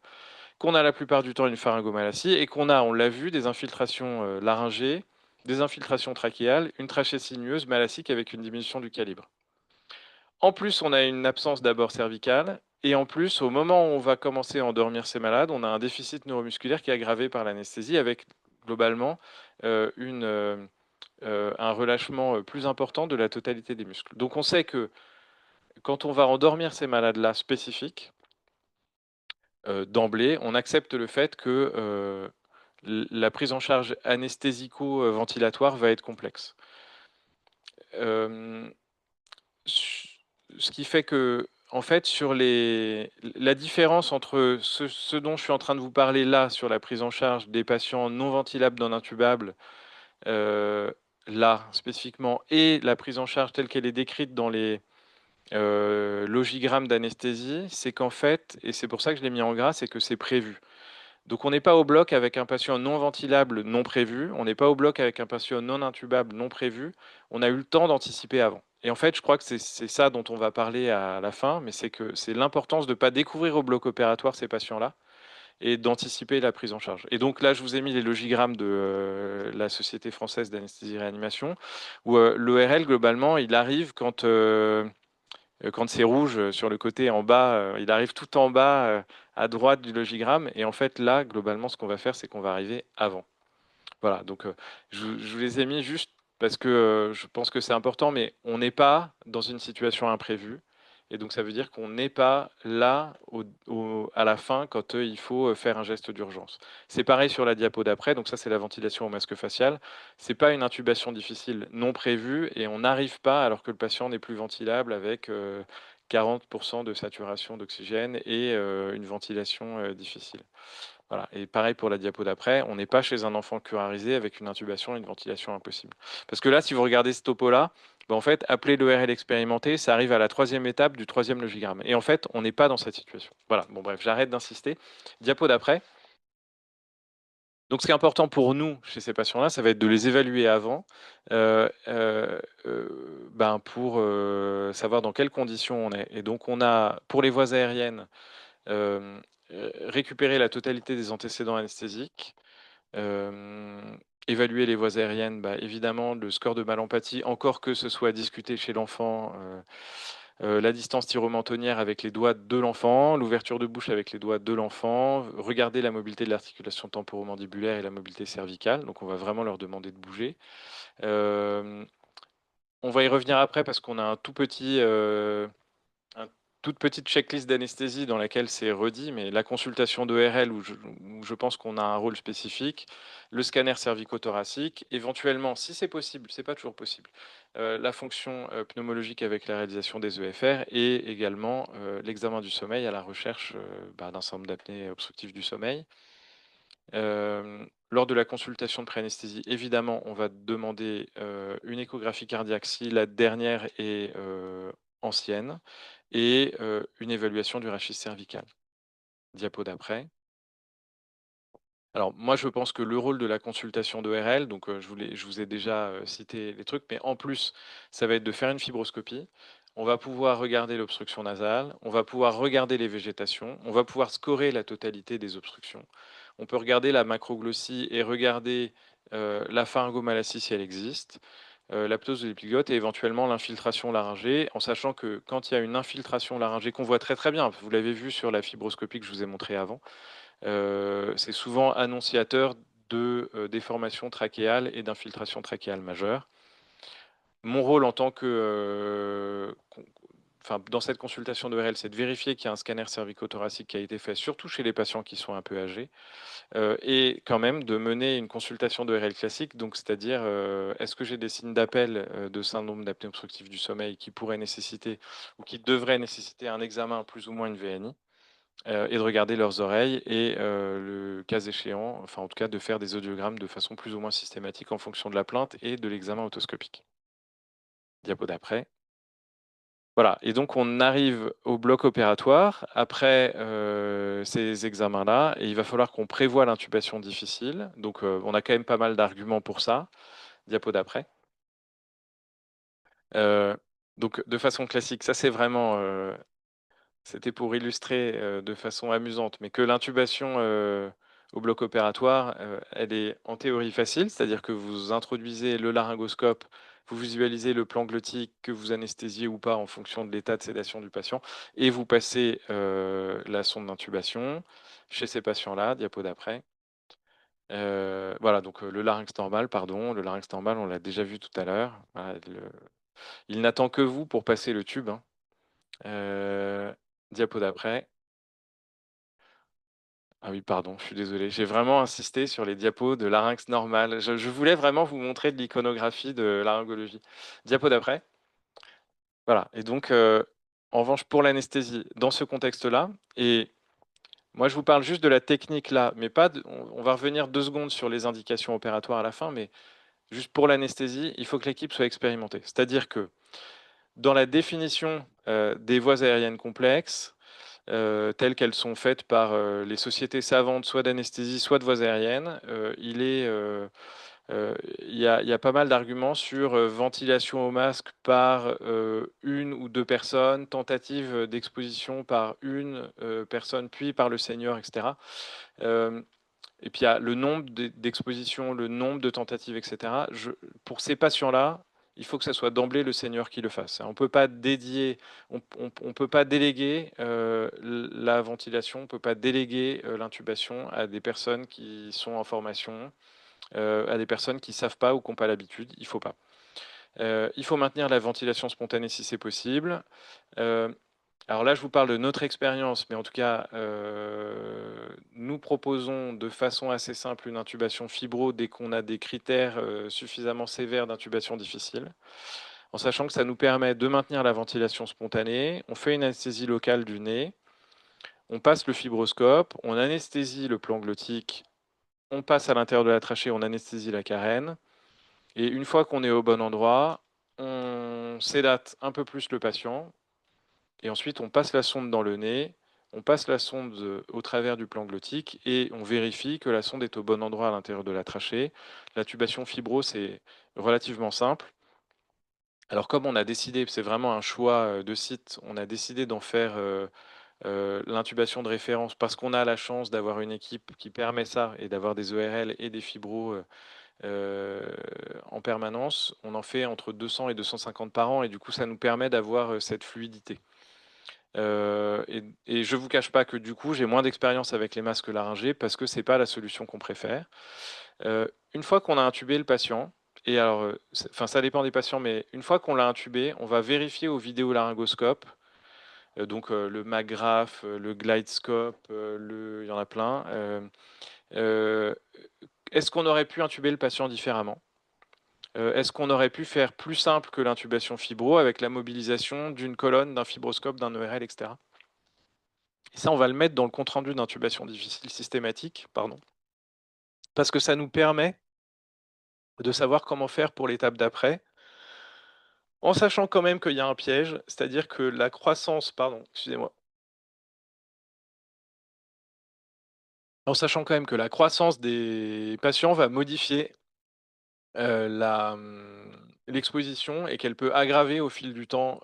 qu'on a la plupart du temps une pharyngomalacie et qu'on a, on l'a vu, des infiltrations laryngées, des infiltrations trachéales, une trachée sinueuse malacique avec une diminution du calibre. En plus, on a une absence d'abord cervicale et en plus, au moment où on va commencer à endormir ces malades, on a un déficit neuromusculaire qui est aggravé par l'anesthésie avec globalement un relâchement plus important de la totalité des muscles. Donc on sait que quand on va endormir ces malades-là spécifiques, d'emblée, on accepte le fait que la prise en charge anesthésico-ventilatoire va être complexe. Euh, Ce qui fait que, en fait, la différence entre ce dont je suis en train de vous parler là, sur la prise en charge des patients non ventilables, non intubables, euh, là spécifiquement, et la prise en charge telle qu'elle est décrite dans les logigrammes d'anesthésie, c'est qu'en fait, et c'est pour ça que je l'ai mis en gras, c'est que c'est prévu. Donc on n'est pas au bloc avec un patient non ventilable non prévu, on n'est pas au bloc avec un patient non intubable non prévu, on a eu le temps d'anticiper avant. Et en fait, je crois que c'est ça dont on va parler à la fin, mais c'est que c'est l'importance de ne pas découvrir au bloc opératoire ces patients-là et d'anticiper la prise en charge. Et donc là, je vous ai mis les logigrammes de la Société française d'anesthésie-réanimation, où l'ORL, globalement, il arrive Quand c'est rouge sur le côté en bas, il arrive tout en bas à droite du logigramme. Et en fait, là, globalement, ce qu'on va faire, c'est qu'on va arriver avant. Voilà, donc je vous les ai mis juste parce que je pense que c'est important, mais on n'est pas dans une situation imprévue. Et donc ça veut dire qu'on n'est pas là à la fin quand il faut faire un geste d'urgence. C'est pareil sur la diapo d'après, donc ça c'est la ventilation au masque facial. C'est pas une intubation difficile non prévue et on n'arrive pas alors que le patient n'est plus ventilable avec 40% de saturation d'oxygène et une ventilation difficile. Voilà. Et pareil pour la diapo d'après, on n'est pas chez un enfant curarisé avec une intubation et une ventilation impossible. Parce que là, si vous regardez ce topo-là, ben en fait, appeler l'ERL expérimenté, ça arrive à la troisième étape du troisième logigramme. Et en fait, on n'est pas dans cette situation. Voilà, bon bref, j'arrête d'insister. Diapo d'après. Donc ce qui est important pour nous, chez ces patients-là, ça va être de les évaluer avant, ben pour savoir dans quelles conditions on est. Et donc on a, pour les voies aériennes, euh, récupéré la totalité des antécédents anesthésiques. Euh, Évaluer les voies aériennes, bah, évidemment, le score de mal-empathie, encore que ce soit discuté chez l'enfant, la distance thyromentonnière avec les doigts de l'enfant, l'ouverture de bouche avec les doigts de l'enfant, regarder la mobilité de l'articulation temporomandibulaire et la mobilité cervicale. Donc, on va vraiment leur demander de bouger. Euh, on va y revenir après parce qu'on a un tout petit une toute petite checklist d'anesthésie dans laquelle c'est redit, mais la consultation d'ERL où je pense qu'on a un rôle spécifique, le scanner cervico-thoracique, éventuellement, si c'est possible, c'est pas toujours possible, la fonction pneumologique avec la réalisation des EFR et également l'examen du sommeil à la recherche d'un syndrome d'apnée obstructive du sommeil. Lors de la consultation de pré-anesthésie, évidemment, on va demander une échographie cardiaque si la dernière est ancienne et une évaluation du rachis cervical. Diapo d'après. Alors moi, je pense que le rôle de la consultation d'ORL, donc je vous ai déjà cité les trucs, mais en plus, ça va être de faire une fibroscopie. On va pouvoir regarder l'obstruction nasale, on va pouvoir regarder les végétations, on va pouvoir scorer la totalité des obstructions. On peut regarder la macroglossie et regarder la pharyngomalacie si elle existe, la ptose de l'épiglotte et éventuellement l'infiltration laryngée, en sachant que quand il y a une infiltration laryngée qu'on voit très très bien, vous l'avez vu sur la fibroscopie que je vous ai montrée avant, c'est souvent annonciateur de déformation trachéale et d'infiltration trachéale majeure. Mon rôle en tant que, enfin, dans cette consultation de RL, c'est de vérifier qu'il y a un scanner cervico-thoracique qui a été fait, surtout chez les patients qui sont un peu âgés, et quand même de mener une consultation de RL classique, donc c'est-à-dire est-ce que j'ai des signes d'appel de syndrome d'apnée obstructive du sommeil qui pourraient nécessiter ou qui devraient nécessiter un examen plus ou moins une VNI et de regarder leurs oreilles et le cas échéant, enfin en tout cas de faire des audiogrammes de façon plus ou moins systématique en fonction de la plainte et de l'examen otoscopique. Diapo d'après. Voilà, et donc on arrive au bloc opératoire après ces examens-là, et il va falloir qu'on prévoie l'intubation difficile. Donc on a quand même pas mal d'arguments pour ça. Diapo d'après. Euh, donc de façon classique, ça c'est vraiment, c'était pour illustrer de façon amusante, mais que l'intubation au bloc opératoire, elle est en théorie facile, c'est-à-dire que vous introduisez le laryngoscope, vous visualisez le plan glottique que vous anesthésiez ou pas en fonction de l'état de sédation du patient, et vous passez la sonde d'intubation chez ces patients-là, diapo d'après. Voilà, donc le larynx normal, pardon, le larynx normal, on l'a déjà vu tout à l'heure. Voilà, il n'attend que vous pour passer le tube, hein. Diapo d'après. Ah oui, pardon, je suis désolé. J'ai vraiment insisté sur les diapos de larynx normal. Je voulais vraiment vous montrer de l'iconographie de laryngologie. Diapo d'après. Voilà. Et donc, en revanche, pour l'anesthésie, dans ce contexte-là, et moi, je vous parle juste de la technique là, mais pas. On va revenir 2 secondes sur les indications opératoires à la fin, mais juste pour l'anesthésie, il faut que l'équipe soit expérimentée. C'est-à-dire que dans la définition des voies aériennes complexes, telles qu'elles sont faites par les sociétés savantes, soit d'anesthésie, soit de voies aériennes, il y a pas mal d'arguments sur ventilation au masque par une ou deux personnes, tentative d'exposition par une personne, puis par le senior, etc. Et puis il y a le nombre d'expositions, le nombre de tentatives, etc. Pour ces patients-là, il faut que ça soit d'emblée le seigneur qui le fasse. On peut pas dédier, on peut pas déléguer la ventilation, on peut pas déléguer l'intubation à des personnes qui sont en formation, à des personnes qui savent pas ou qui n'ont pas l'habitude. Il faut pas. Il faut maintenir la ventilation spontanée si c'est possible. Alors là, je vous parle de notre expérience, mais en tout cas, nous proposons de façon assez simple une intubation fibro dès qu'on a des critères suffisamment sévères d'intubation difficile, en sachant que ça nous permet de maintenir la ventilation spontanée. On fait une anesthésie locale du nez, on passe le fibroscope, on anesthésie le plan glottique, on passe à l'intérieur de la trachée, on anesthésie la carène, et une fois qu'on est au bon endroit, on sédate un peu plus le patient, et ensuite on passe la sonde dans le nez, on passe la sonde au travers du plan glottique et on vérifie que la sonde est au bon endroit à l'intérieur de la trachée. La tubation fibro, c'est relativement simple. Alors comme on a décidé, c'est vraiment un choix de site, on a décidé d'en faire l'intubation de référence parce qu'on a la chance d'avoir une équipe qui permet ça et d'avoir des ORL et des fibros en permanence. On en fait entre 200 et 250 par an et du coup ça nous permet d'avoir cette fluidité. Et je vous cache pas que du coup, j'ai moins d'expérience avec les masques laryngés parce que c'est pas la solution qu'on préfère. Une fois qu'on a intubé le patient, et alors, enfin, ça dépend des patients, mais une fois qu'on l'a intubé, on va vérifier au vidéolaryngoscope, donc le McGrath, le GlideScope, il y en a plein. Est-ce qu'on aurait pu intuber le patient différemment? Est-ce qu'on aurait pu faire plus simple que l'intubation fibro avec la mobilisation d'une colonne, d'un fibroscope, d'un ERL, etc. Et ça, on va le mettre dans le compte-rendu d'intubation difficile systématique, pardon, parce que ça nous permet de savoir comment faire pour l'étape d'après, en sachant quand même qu'il y a un piège, c'est-à-dire que la croissance, pardon, excusez-moi, en sachant quand même que la croissance des patients va modifier l'exposition et qu'elle peut aggraver au fil du temps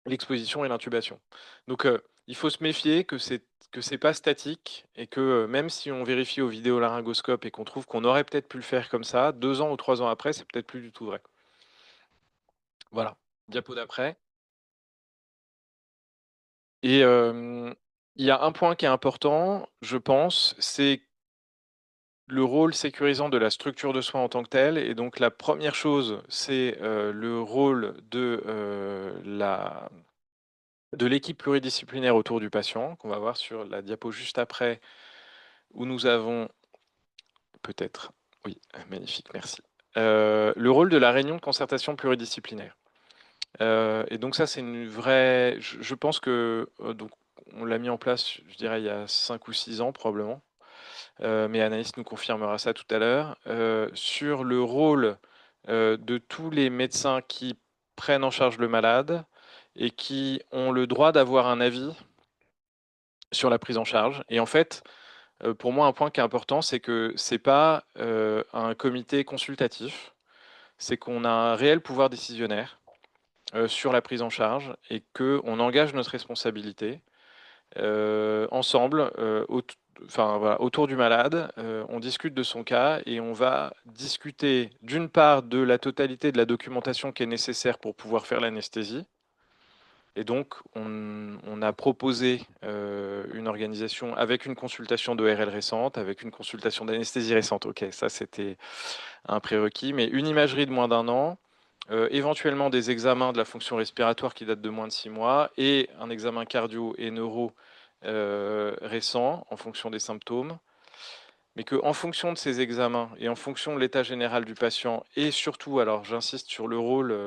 l'exposition et l'intubation. Donc, il faut se méfier que c'est pas statique et que, même si on vérifie au vidéolaryngoscope et qu'on trouve qu'on aurait peut-être pu le faire comme ça, 2 ans ou 3 ans après, c'est peut-être plus du tout vrai. Voilà, diapo d'après et il y a un point qui est important, je pense, c'est le rôle sécurisant de la structure de soins en tant que telle et donc la première chose, c'est, le rôle de l'équipe pluridisciplinaire autour du patient, qu'on va voir sur la diapo juste après, où nous avons peut-être, oui, magnifique, merci. Le rôle de la réunion de concertation pluridisciplinaire. Et donc ça, c'est une vraie... Je pense que donc, on l'a mis en place, je dirais, il y a 5 ou 6 ans probablement. Mais Anaïs nous confirmera ça tout à l'heure. Sur le rôle de tous les médecins qui prennent en charge le malade et qui ont le droit d'avoir un avis sur la prise en charge. Et en fait, pour moi, un point qui est important, c'est que c'est pas un comité consultatif, c'est qu'on a un réel pouvoir décisionnaire sur la prise en charge et qu'on engage notre responsabilité ensemble, enfin, voilà, autour du malade. On discute de son cas et on va discuter d'une part de la totalité de la documentation qui est nécessaire pour pouvoir faire l'anesthésie. Et donc, on a proposé une organisation avec une consultation d'ORL récente, avec une consultation d'anesthésie récente. Ok, ça c'était un prérequis, mais une imagerie de moins d'un an, éventuellement des examens de la fonction respiratoire qui datent de moins de 6 mois, et un examen cardio et neuro récent en fonction des symptômes. Mais qu'en fonction de ces examens et en fonction de l'état général du patient, et surtout, alors j'insiste sur le rôle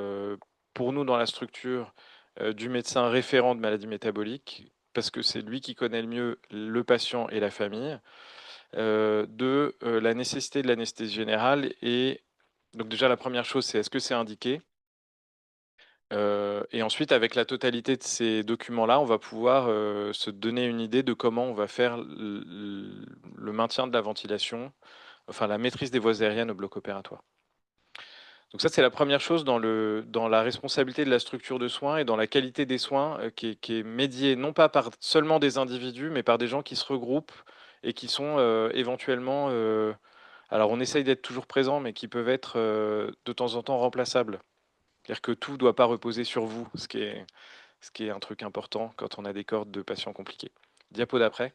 pour nous dans la structure du médecin référent de maladies métaboliques, parce que c'est lui qui connaît le mieux le patient et la famille, la nécessité de l'anesthésie générale. Et donc déjà, la première chose, c'est est-ce que c'est indiqué? Et ensuite, avec la totalité de ces documents-là, on va pouvoir se donner une idée de comment on va faire le maintien de la ventilation, enfin la maîtrise des voies aériennes au bloc opératoire. Donc ça, c'est la première chose dans la responsabilité de la structure de soins et dans la qualité des soins qui est médiée non pas par seulement des individus, mais par des gens qui se regroupent et qui sont éventuellement alors on essaye d'être toujours présent, mais qui peuvent être de temps en temps remplaçables. C'est-à-dire que tout ne doit pas reposer sur vous, ce qui est un truc important quand on a des cohortes de patients compliqués. Diapo d'après.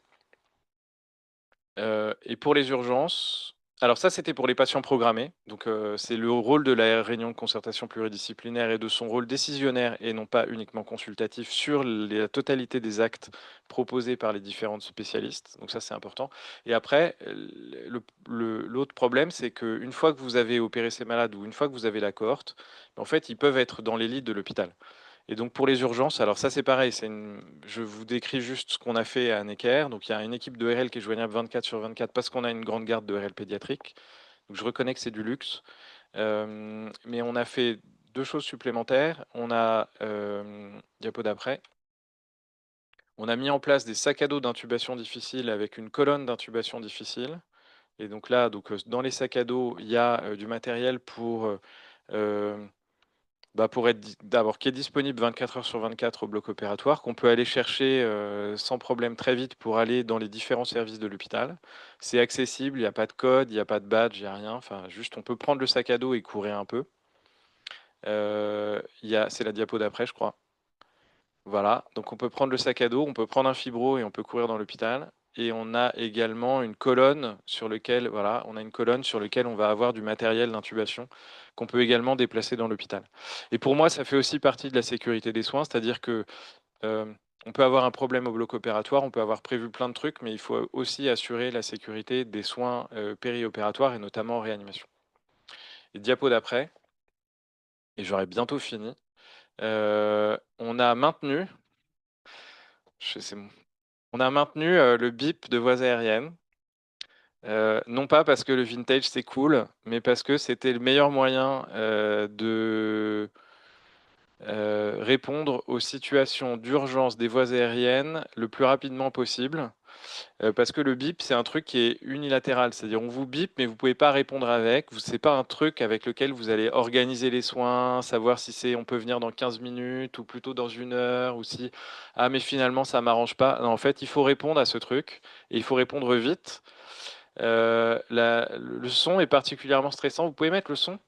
Et pour les urgences, alors ça c'était pour les patients programmés, donc c'est le rôle de la réunion de concertation pluridisciplinaire et de son rôle décisionnaire et non pas uniquement consultatif sur la totalité des actes proposés par les différents spécialistes, donc ça c'est important. Et après, l'autre problème c'est qu'une fois que vous avez opéré ces malades ou une fois que vous avez la cohorte, en fait ils peuvent être dans les lits de l'hôpital. Et donc pour les urgences, alors ça c'est pareil, je vous décris juste ce qu'on a fait à Necker. Donc il y a une équipe de RL qui est joignable 24/24 parce qu'on a une grande garde de RL pédiatrique. Donc je reconnais que c'est du luxe. Mais on a fait deux choses supplémentaires. Diapo d'après, on a mis en place des sacs à dos d'intubation difficile avec une colonne d'intubation difficile. Et donc là, dans les sacs à dos, il y a du matériel euh, pour être d'abord qui est disponible 24 heures sur 24 au bloc opératoire, qu'on peut aller chercher sans problème très vite pour aller dans les différents services de l'hôpital. C'est accessible, il n'y a pas de code, il n'y a pas de badge, il n'y a rien. Enfin, juste on peut prendre le sac à dos et courir un peu. C'est la diapo d'après, je crois. Voilà, donc on peut prendre le sac à dos, on peut prendre un fibro et on peut courir dans l'hôpital. Et on a également une colonne sur laquelle, voilà, on a une colonne sur laquelle on va avoir du matériel d'intubation qu'on peut également déplacer dans l'hôpital. Et pour moi, ça fait aussi partie de la sécurité des soins, c'est-à-dire que on peut avoir un problème au bloc opératoire, on peut avoir prévu plein de trucs, mais il faut aussi assurer la sécurité des soins périopératoires et notamment en réanimation. Et diapo d'après, et j'aurai bientôt fini. On a maintenu, c'est On a maintenu le bip de voies aériennes. Non pas parce que le vintage c'est cool, mais parce que c'était le meilleur moyen de répondre aux situations d'urgence des voies aériennes le plus rapidement possible. Parce que le bip, c'est un truc qui est unilatéral. C'est-à-dire, on vous bip, mais vous pouvez pas répondre avec. C'est pas un truc avec lequel vous allez organiser les soins, savoir si on peut venir dans 15 minutes ou plutôt dans 1 heure ou si, ah, mais finalement, ça m'arrange pas. Non, en fait, il faut répondre à ce truc et il faut répondre vite. Le son est particulièrement stressant. Vous pouvez mettre le son?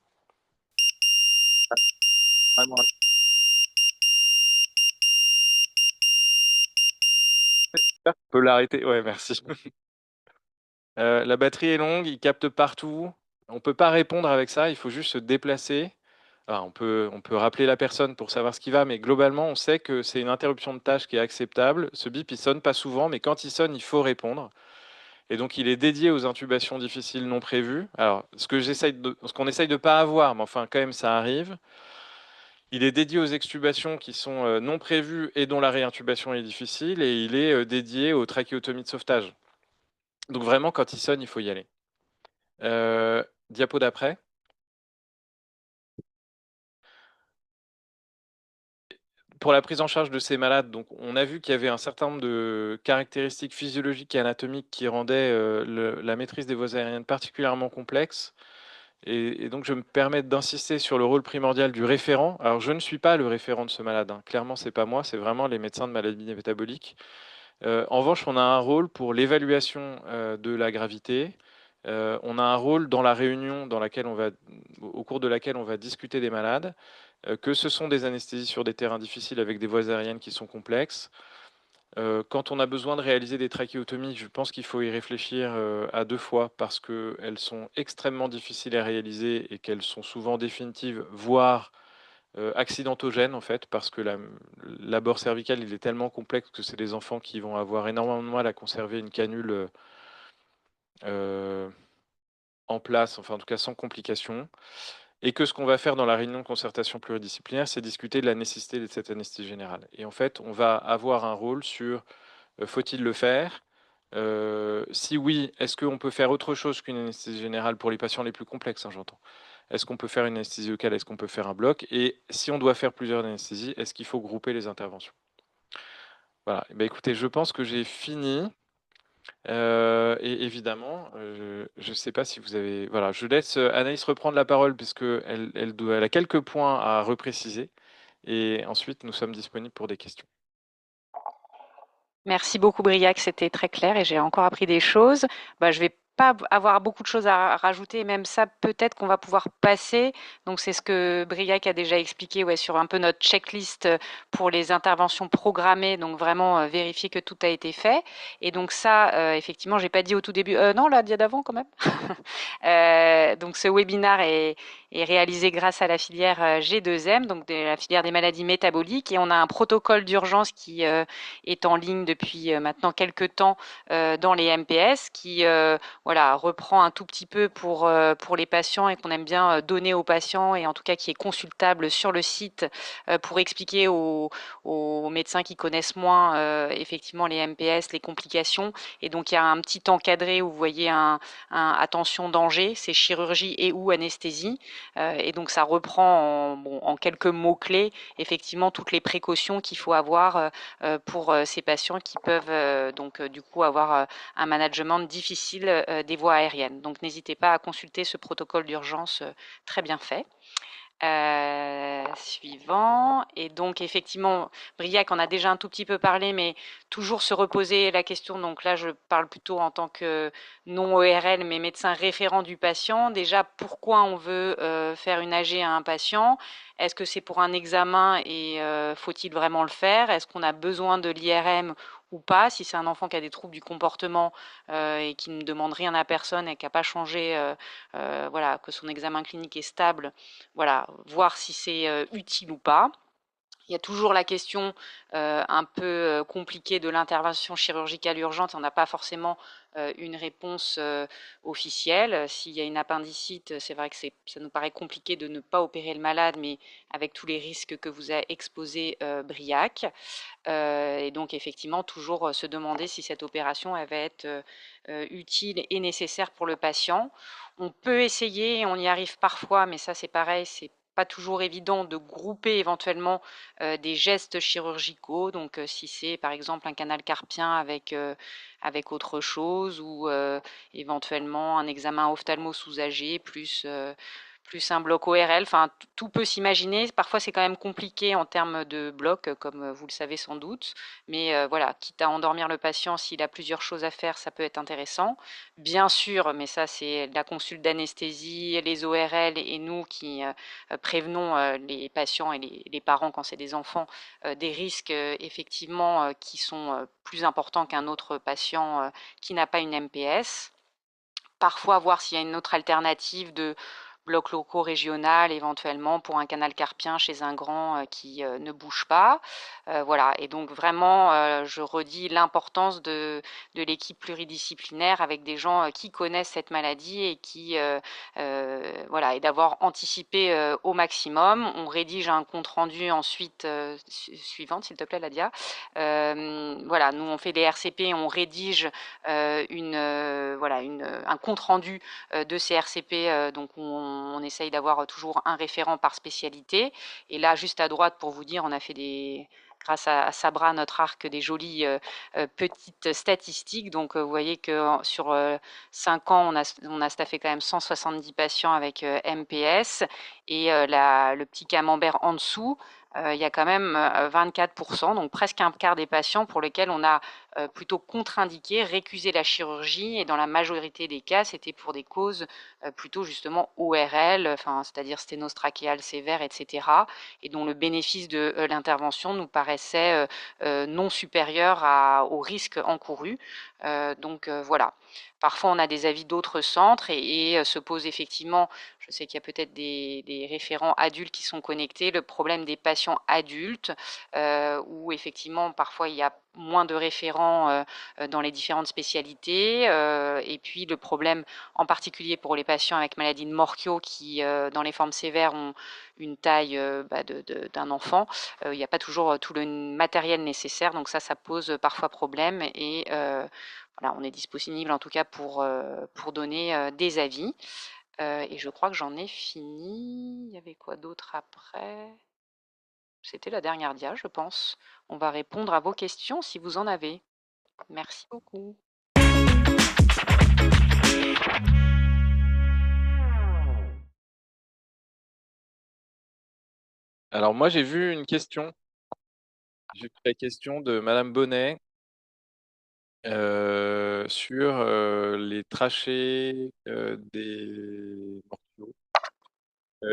Vraiment. On peut l'arrêter. Ouais, merci. La batterie est longue, il capte partout. On peut pas répondre avec ça, il faut juste se déplacer. Alors, on peut rappeler la personne pour savoir ce qui va, mais globalement, on sait que c'est une interruption de tâche qui est acceptable. Ce bip, il sonne pas souvent, mais quand il sonne, il faut répondre. Et donc, il est dédié aux intubations difficiles non prévues. Alors, ce qu'on essaye de pas avoir, mais enfin, quand même, ça arrive. Il est dédié aux extubations qui sont non prévues et dont la réintubation est difficile, et il est dédié aux trachéotomies de sauvetage. Donc, vraiment, quand il sonne, il faut y aller. Diapo d'après. Pour la prise en charge de ces malades, donc on a vu qu'il y avait un certain nombre de caractéristiques physiologiques et anatomiques qui rendaient la maîtrise des voies aériennes particulièrement complexe. Et donc je me permets d'insister sur le rôle primordial du référent. Alors je ne suis pas le référent de ce malade, hein. Clairement c'est pas moi, c'est vraiment les médecins de maladies métaboliques. En revanche, on a un rôle pour l'évaluation de la gravité. On a un rôle dans la réunion au cours de laquelle on va discuter des malades, que ce sont des anesthésies sur des terrains difficiles avec des voies aériennes qui sont complexes. Quand on a besoin de réaliser des trachéotomies, je pense qu'il faut y réfléchir à 2 fois parce qu'elles sont extrêmement difficiles à réaliser et qu'elles sont souvent définitives, voire accidentogène en fait, parce que l'abord cervical il est tellement complexe que c'est des enfants qui vont avoir énormément de mal à conserver une canule euh, en place, enfin en tout cas sans complications, et que ce qu'on va faire dans la réunion de concertation pluridisciplinaire, c'est discuter de la nécessité de cette anesthésie générale. Et en fait, on va avoir un rôle sur faut-il le faire? Si oui, est-ce qu'on peut faire autre chose qu'une anesthésie générale pour les patients les plus complexes, hein, j'entends. Est-ce qu'on peut faire une anesthésie locale? Est-ce qu'on peut faire un bloc? Et si on doit faire plusieurs anesthésies, est-ce qu'il faut grouper les interventions? Voilà. Eh ben, écoutez, je pense que j'ai fini. Et évidemment, je ne sais pas si vous avez. Voilà, je laisse Anaïs reprendre la parole puisque elle a quelques points à repréciser. Et ensuite, nous sommes disponibles pour des questions. Merci beaucoup Briac, c'était très clair et j'ai encore appris des choses. Bah, je vais pas avoir beaucoup de choses à rajouter, même ça, peut-être qu'on va pouvoir passer. Donc, c'est ce que Briac a déjà expliqué, ouais, sur un peu notre checklist pour les interventions programmées. Donc, vraiment vérifier que tout a été fait. Et donc, ça, effectivement, j'ai pas dit au tout début, non, la dia d'avant quand même. Donc, ce webinaire est réalisé grâce à la filière G2M, donc la filière des maladies métaboliques. Et on a un protocole d'urgence qui est en ligne depuis maintenant quelques temps dans les MPS, qui voilà, reprend un tout petit peu pour les patients et qu'on aime bien donner aux patients et en tout cas qui est consultable sur le site pour expliquer aux médecins qui connaissent moins effectivement les MPS, les complications. Et donc il y a un petit encadré où vous voyez un attention danger, c'est chirurgie et ou anesthésie. Et donc ça reprend en quelques mots-clés effectivement toutes les précautions qu'il faut avoir pour ces patients qui peuvent donc du coup avoir un management difficile des voies aériennes. Donc n'hésitez pas à consulter ce protocole d'urgence très bien fait. Suivant. Et donc, effectivement, Briac en a déjà un tout petit peu parlé, mais toujours se reposer la question. Donc là, je parle plutôt en tant que non ORL, mais médecin référent du patient. Déjà, pourquoi on veut faire une AG à un patient? Est-ce que c'est pour un examen et faut-il vraiment le faire? Est-ce qu'on a besoin de l'IRM ou pas? Si c'est un enfant qui a des troubles du comportement et qui ne demande rien à personne et qui n'a pas changé, voilà, que son examen clinique est stable, voilà, voir si c'est utile ou pas. Il y a toujours la question un peu compliquée de l'intervention chirurgicale urgente. On n'a pas forcément une réponse officielle. S'il y a une appendicite, c'est vrai que ça nous paraît compliqué de ne pas opérer le malade, mais avec tous les risques que vous a exposé Briac. Et donc effectivement, toujours se demander si cette opération elle va être utile et nécessaire pour le patient. On peut essayer, on y arrive parfois, mais ça c'est pareil, c'est pas toujours évident de grouper éventuellement des gestes chirurgicaux. Donc si c'est par exemple un canal carpien avec autre chose ou éventuellement un examen ophtalmo-sousagé plus un bloc ORL, enfin tout peut s'imaginer. Parfois c'est quand même compliqué en termes de bloc, comme vous le savez sans doute, mais voilà, quitte à endormir le patient, s'il a plusieurs choses à faire, ça peut être intéressant. Bien sûr, mais ça c'est la consulte d'anesthésie, les ORL et nous qui prévenons les patients et les parents quand c'est des enfants des risques effectivement qui sont plus importants qu'un autre patient qui n'a pas une MPS. Parfois voir s'il y a une autre alternative de bloc locaux régional éventuellement pour un canal carpien chez un grand qui ne bouge pas. Voilà, et donc vraiment, je redis l'importance de l'équipe pluridisciplinaire avec des gens qui connaissent cette maladie et qui, voilà, et d'avoir anticipé au maximum. On rédige un compte rendu ensuite, suivante s'il te plaît Ladia. Voilà, nous on fait des RCP, on rédige voilà, un compte rendu de ces RCP, donc on essaye d'avoir toujours un référent par spécialité. Et là, juste à droite, pour vous dire, on a fait grâce à Sabra, notre arc, des jolies petites statistiques. Donc, vous voyez que sur 5 ans, on a staffé quand même 170 patients avec MPS. Et le petit camembert en dessous, il y a quand même 24%, donc presque un quart des patients pour lesquels on a plutôt contre-indiqué, récusé la chirurgie. Et dans la majorité des cas, c'était pour des causes plutôt justement ORL, enfin, c'est-à-dire sténose trachéale sévère, etc. Et dont le bénéfice de l'intervention nous paraissait non supérieur au risque encouru. Donc voilà. Parfois, on a des avis d'autres centres et se pose effectivement, je sais qu'il y a peut-être des référents adultes qui sont connectés, le problème des patients adultes, où effectivement, parfois, il y a moins de référents dans les différentes spécialités. Et puis, le problème en particulier pour les patients avec maladie de Morquio qui, dans les formes sévères, ont une taille d'un enfant. Il n'y a pas toujours tout le matériel nécessaire, donc ça pose parfois problème. Et voilà, on est disponible en tout cas pour donner des avis. Et je crois que j'en ai fini. Il y avait quoi d'autre après? C'était la dernière dia, je pense. On va répondre à vos questions si vous en avez. Merci beaucoup. Alors moi, j'ai vu une question. J'ai vu la question de Madame Bonnet. sur les trachées des mortiaux,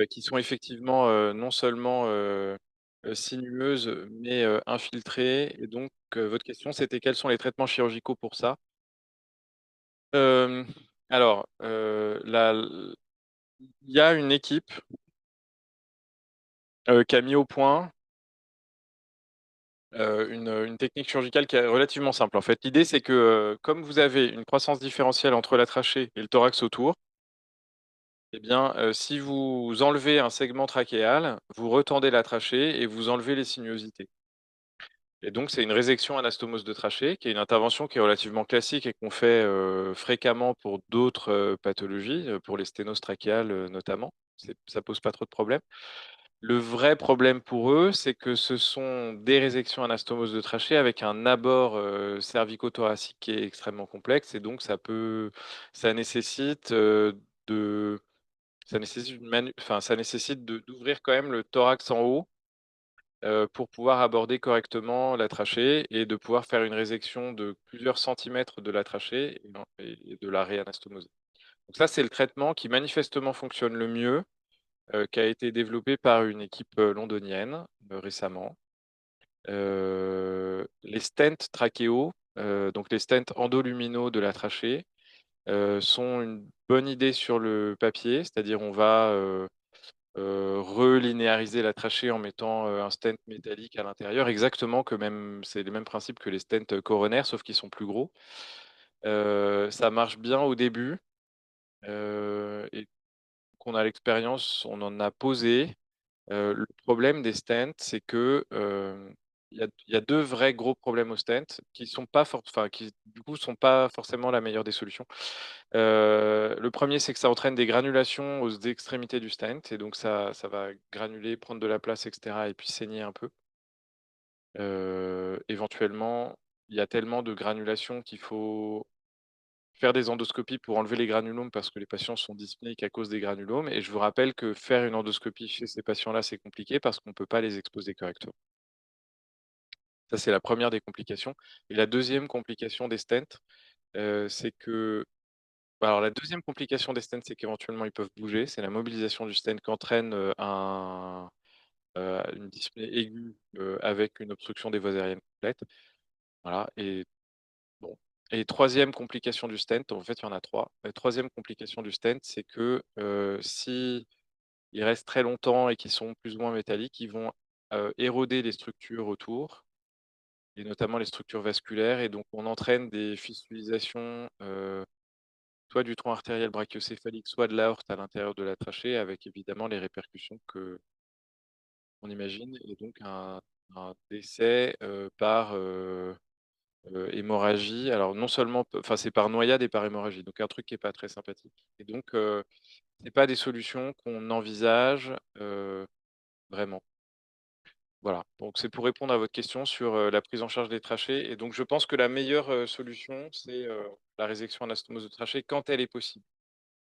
qui sont effectivement non seulement sinueuses, mais infiltrées. Et donc, votre question, c'était quels sont les traitements chirurgicaux pour ça? Euh, alors, il y a une équipe qui a mis au point une technique chirurgicale qui est relativement simple. En fait, l'idée, c'est que comme vous avez une croissance différentielle entre la trachée et le thorax autour, eh bien, si vous enlevez un segment trachéal, vous retendez la trachée et vous enlevez les sinuosités. Et donc, c'est une résection anastomose de trachée, qui est une intervention qui est relativement classique et qu'on fait fréquemment pour d'autres pathologies, pour les sténoses trachéales notamment. Ça pose pas trop de problèmes. Le vrai problème pour eux, c'est que ce sont des résections anastomoses de trachée avec un abord cervico-thoracique qui est extrêmement complexe, et donc ça nécessite de ça nécessite ça nécessite d'ouvrir quand même le thorax en haut pour pouvoir aborder correctement la trachée et de pouvoir faire une résection de plusieurs centimètres de la trachée et de la réanastomoser. Donc ça, c'est le traitement qui manifestement fonctionne le mieux, qui a été développé par une équipe londonienne récemment. Les stents trachéaux, donc les stents endoluminaux de la trachée, sont une bonne idée sur le papier, c'est-à-dire on va relinéariser la trachée en mettant un stent métallique à l'intérieur, exactement que même, c'est les mêmes principes que les stents coronaires, sauf qu'ils sont plus gros. Ça marche bien au début, et qu'on a l'expérience, on en a posé. Le problème des stents, c'est que, il y a 2 vrais gros problèmes aux stents qui sont pas enfin qui du coup sont pas forcément la meilleure des solutions. Le premier, c'est que ça entraîne des granulations aux extrémités du stent, et donc ça va granuler, prendre de la place et cetera, et puis saigner un peu. Éventuellement, il y a tellement de granulations qu'il faut faire des endoscopies pour enlever les granulomes parce que les patients sont dyspnéiques à cause des granulomes, et je vous rappelle que faire une endoscopie chez ces patients-là, c'est compliqué parce qu'on ne peut pas les exposer correctement. Ça, c'est la première des complications. Et la deuxième complication des stents, c'est que alors la deuxième complication des stents, c'est qu'éventuellement ils peuvent bouger. C'est la mobilisation du stent qu'entraîne, une dyspnée aiguë, avec une obstruction des voies aériennes complète. Voilà. Et bon, et troisième complication du stent, en fait, il y en a 3. La troisième complication du stent, c'est que, si ils restent très longtemps et qu'ils sont plus ou moins métalliques, ils vont, éroder les structures autour, et notamment les structures vasculaires, et donc on entraîne des fistulisations, soit du tronc artériel brachiocéphalique, soit de l'aorte à l'intérieur de la trachée, avec évidemment les répercussions qu'on imagine, et donc un décès par hémorragie. Alors non seulement, enfin c'est par noyade et par hémorragie, donc un truc qui est pas très sympathique. Et donc c'est pas des solutions qu'on envisage vraiment. Voilà, donc c'est pour répondre à votre question sur la prise en charge des trachées. Et donc je pense que la meilleure solution, c'est la résection anastomose de trachée quand elle est possible.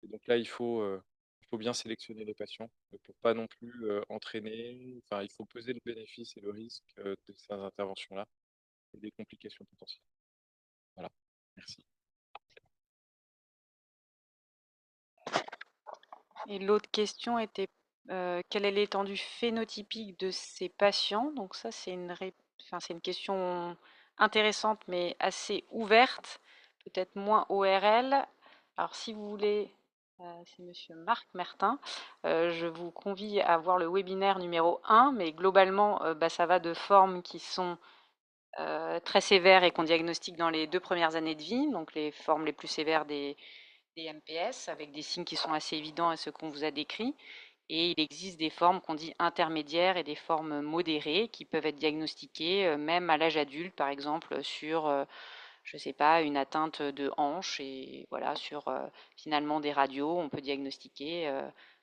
Et donc là, il faut bien sélectionner les patients pour pas non plus entraîner. Enfin, il faut peser le bénéfice et le risque de ces interventions-là et des complications potentielles. Voilà, merci. Et l'autre question était quelle est l'étendue phénotypique de ces patients? Donc ça, enfin, c'est une question intéressante mais assez ouverte, peut-être moins ORL. Alors si vous voulez, c'est Monsieur Marc Mertin, je vous convie à voir le webinaire numéro 1, mais globalement, bah, ça va de formes qui sont très sévères et qu'on diagnostique dans les 2 premières années de vie, donc les formes les plus sévères des MPS, avec des signes qui sont assez évidents à ce qu'on vous a décrit. Et il existe des formes qu'on dit intermédiaires et des formes modérées qui peuvent être diagnostiquées même à l'âge adulte, par exemple sur, je ne sais pas, une atteinte de hanche. Et voilà, sur finalement des radios, on peut diagnostiquer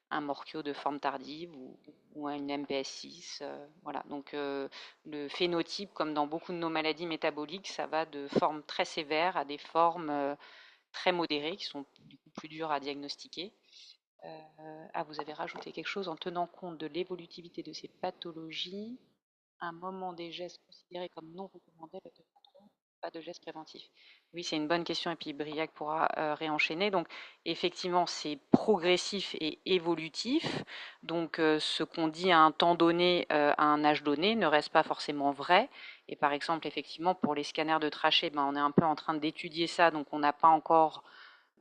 un morchio de forme tardive ou une MPS6. Voilà, donc le phénotype, comme dans beaucoup de nos maladies métaboliques, ça va de formes très sévères à des formes très modérées qui sont du coup plus dures à diagnostiquer. Vous avez rajouté quelque chose en tenant compte de l'évolutivité de ces pathologies. Un moment des gestes considérés comme non recommandés. Pas de geste préventif. Oui, c'est une bonne question et puis Briac pourra réenchaîner. Donc, effectivement, c'est progressif et évolutif. Donc, ce qu'on dit à un temps donné, à un âge donné, ne reste pas forcément vrai. Et par exemple, effectivement, pour les scanners de trachée, ben, on est un peu en train d'étudier ça, donc on n'a pas encore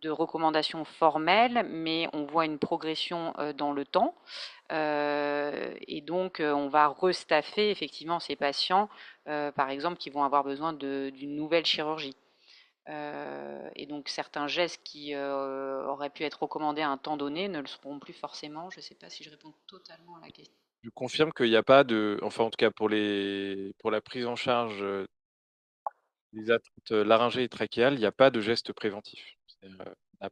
de recommandations formelles, mais on voit une progression dans le temps. Et donc, on va restaffer effectivement ces patients, par exemple, qui vont avoir besoin d'une nouvelle chirurgie. Et donc, certains gestes qui auraient pu être recommandés à un temps donné ne le seront plus forcément. Je ne sais pas si je réponds totalement à la question. Je confirme qu'il n'y a pas de, enfin en tout cas pour la prise en charge des atteintes laryngées et trachéales, il n'y a pas de geste préventif. On a-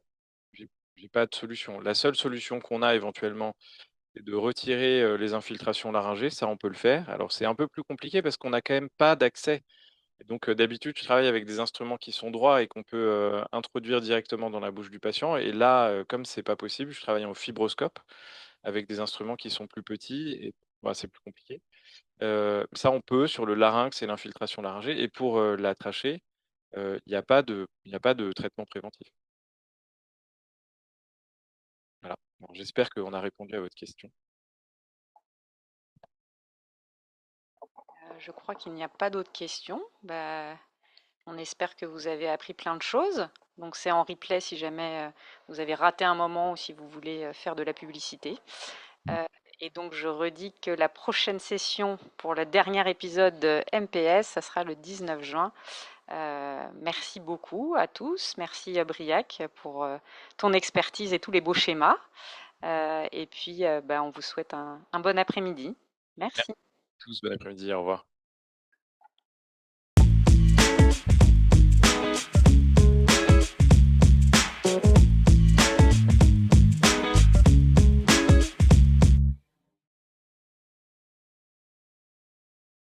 j'ai pas de solution. La seule solution qu'on a éventuellement, c'est de retirer les infiltrations laryngées. Ça, on peut le faire. Alors c'est un peu plus compliqué parce qu'on n'a quand même pas d'accès. Et donc d'habitude, je travaille avec des instruments qui sont droits et qu'on peut introduire directement dans la bouche du patient. Et là, comme c'est pas possible, je travaille en fibroscope avec des instruments qui sont plus petits et bah, c'est plus compliqué. Ça, on peut sur le larynx et l'infiltration laryngée et pour, la trachée, il y a pas de traitement préventif. Voilà. Bon, j'espère qu'on a répondu à votre question. Je crois qu'il n'y a pas d'autres questions. Bah, on espère que vous avez appris plein de choses. Donc, c'est en replay si jamais vous avez raté un moment ou si vous voulez faire de la publicité. Euh, et donc, je redis que la prochaine session pour le dernier épisode de MPS, ça sera le 19 juin. Merci beaucoup à tous. Merci à Briac pour ton expertise et tous les beaux schémas. Et puis, on vous souhaite un bon après-midi. Merci Merci. à tous, bon après-midi, au revoir.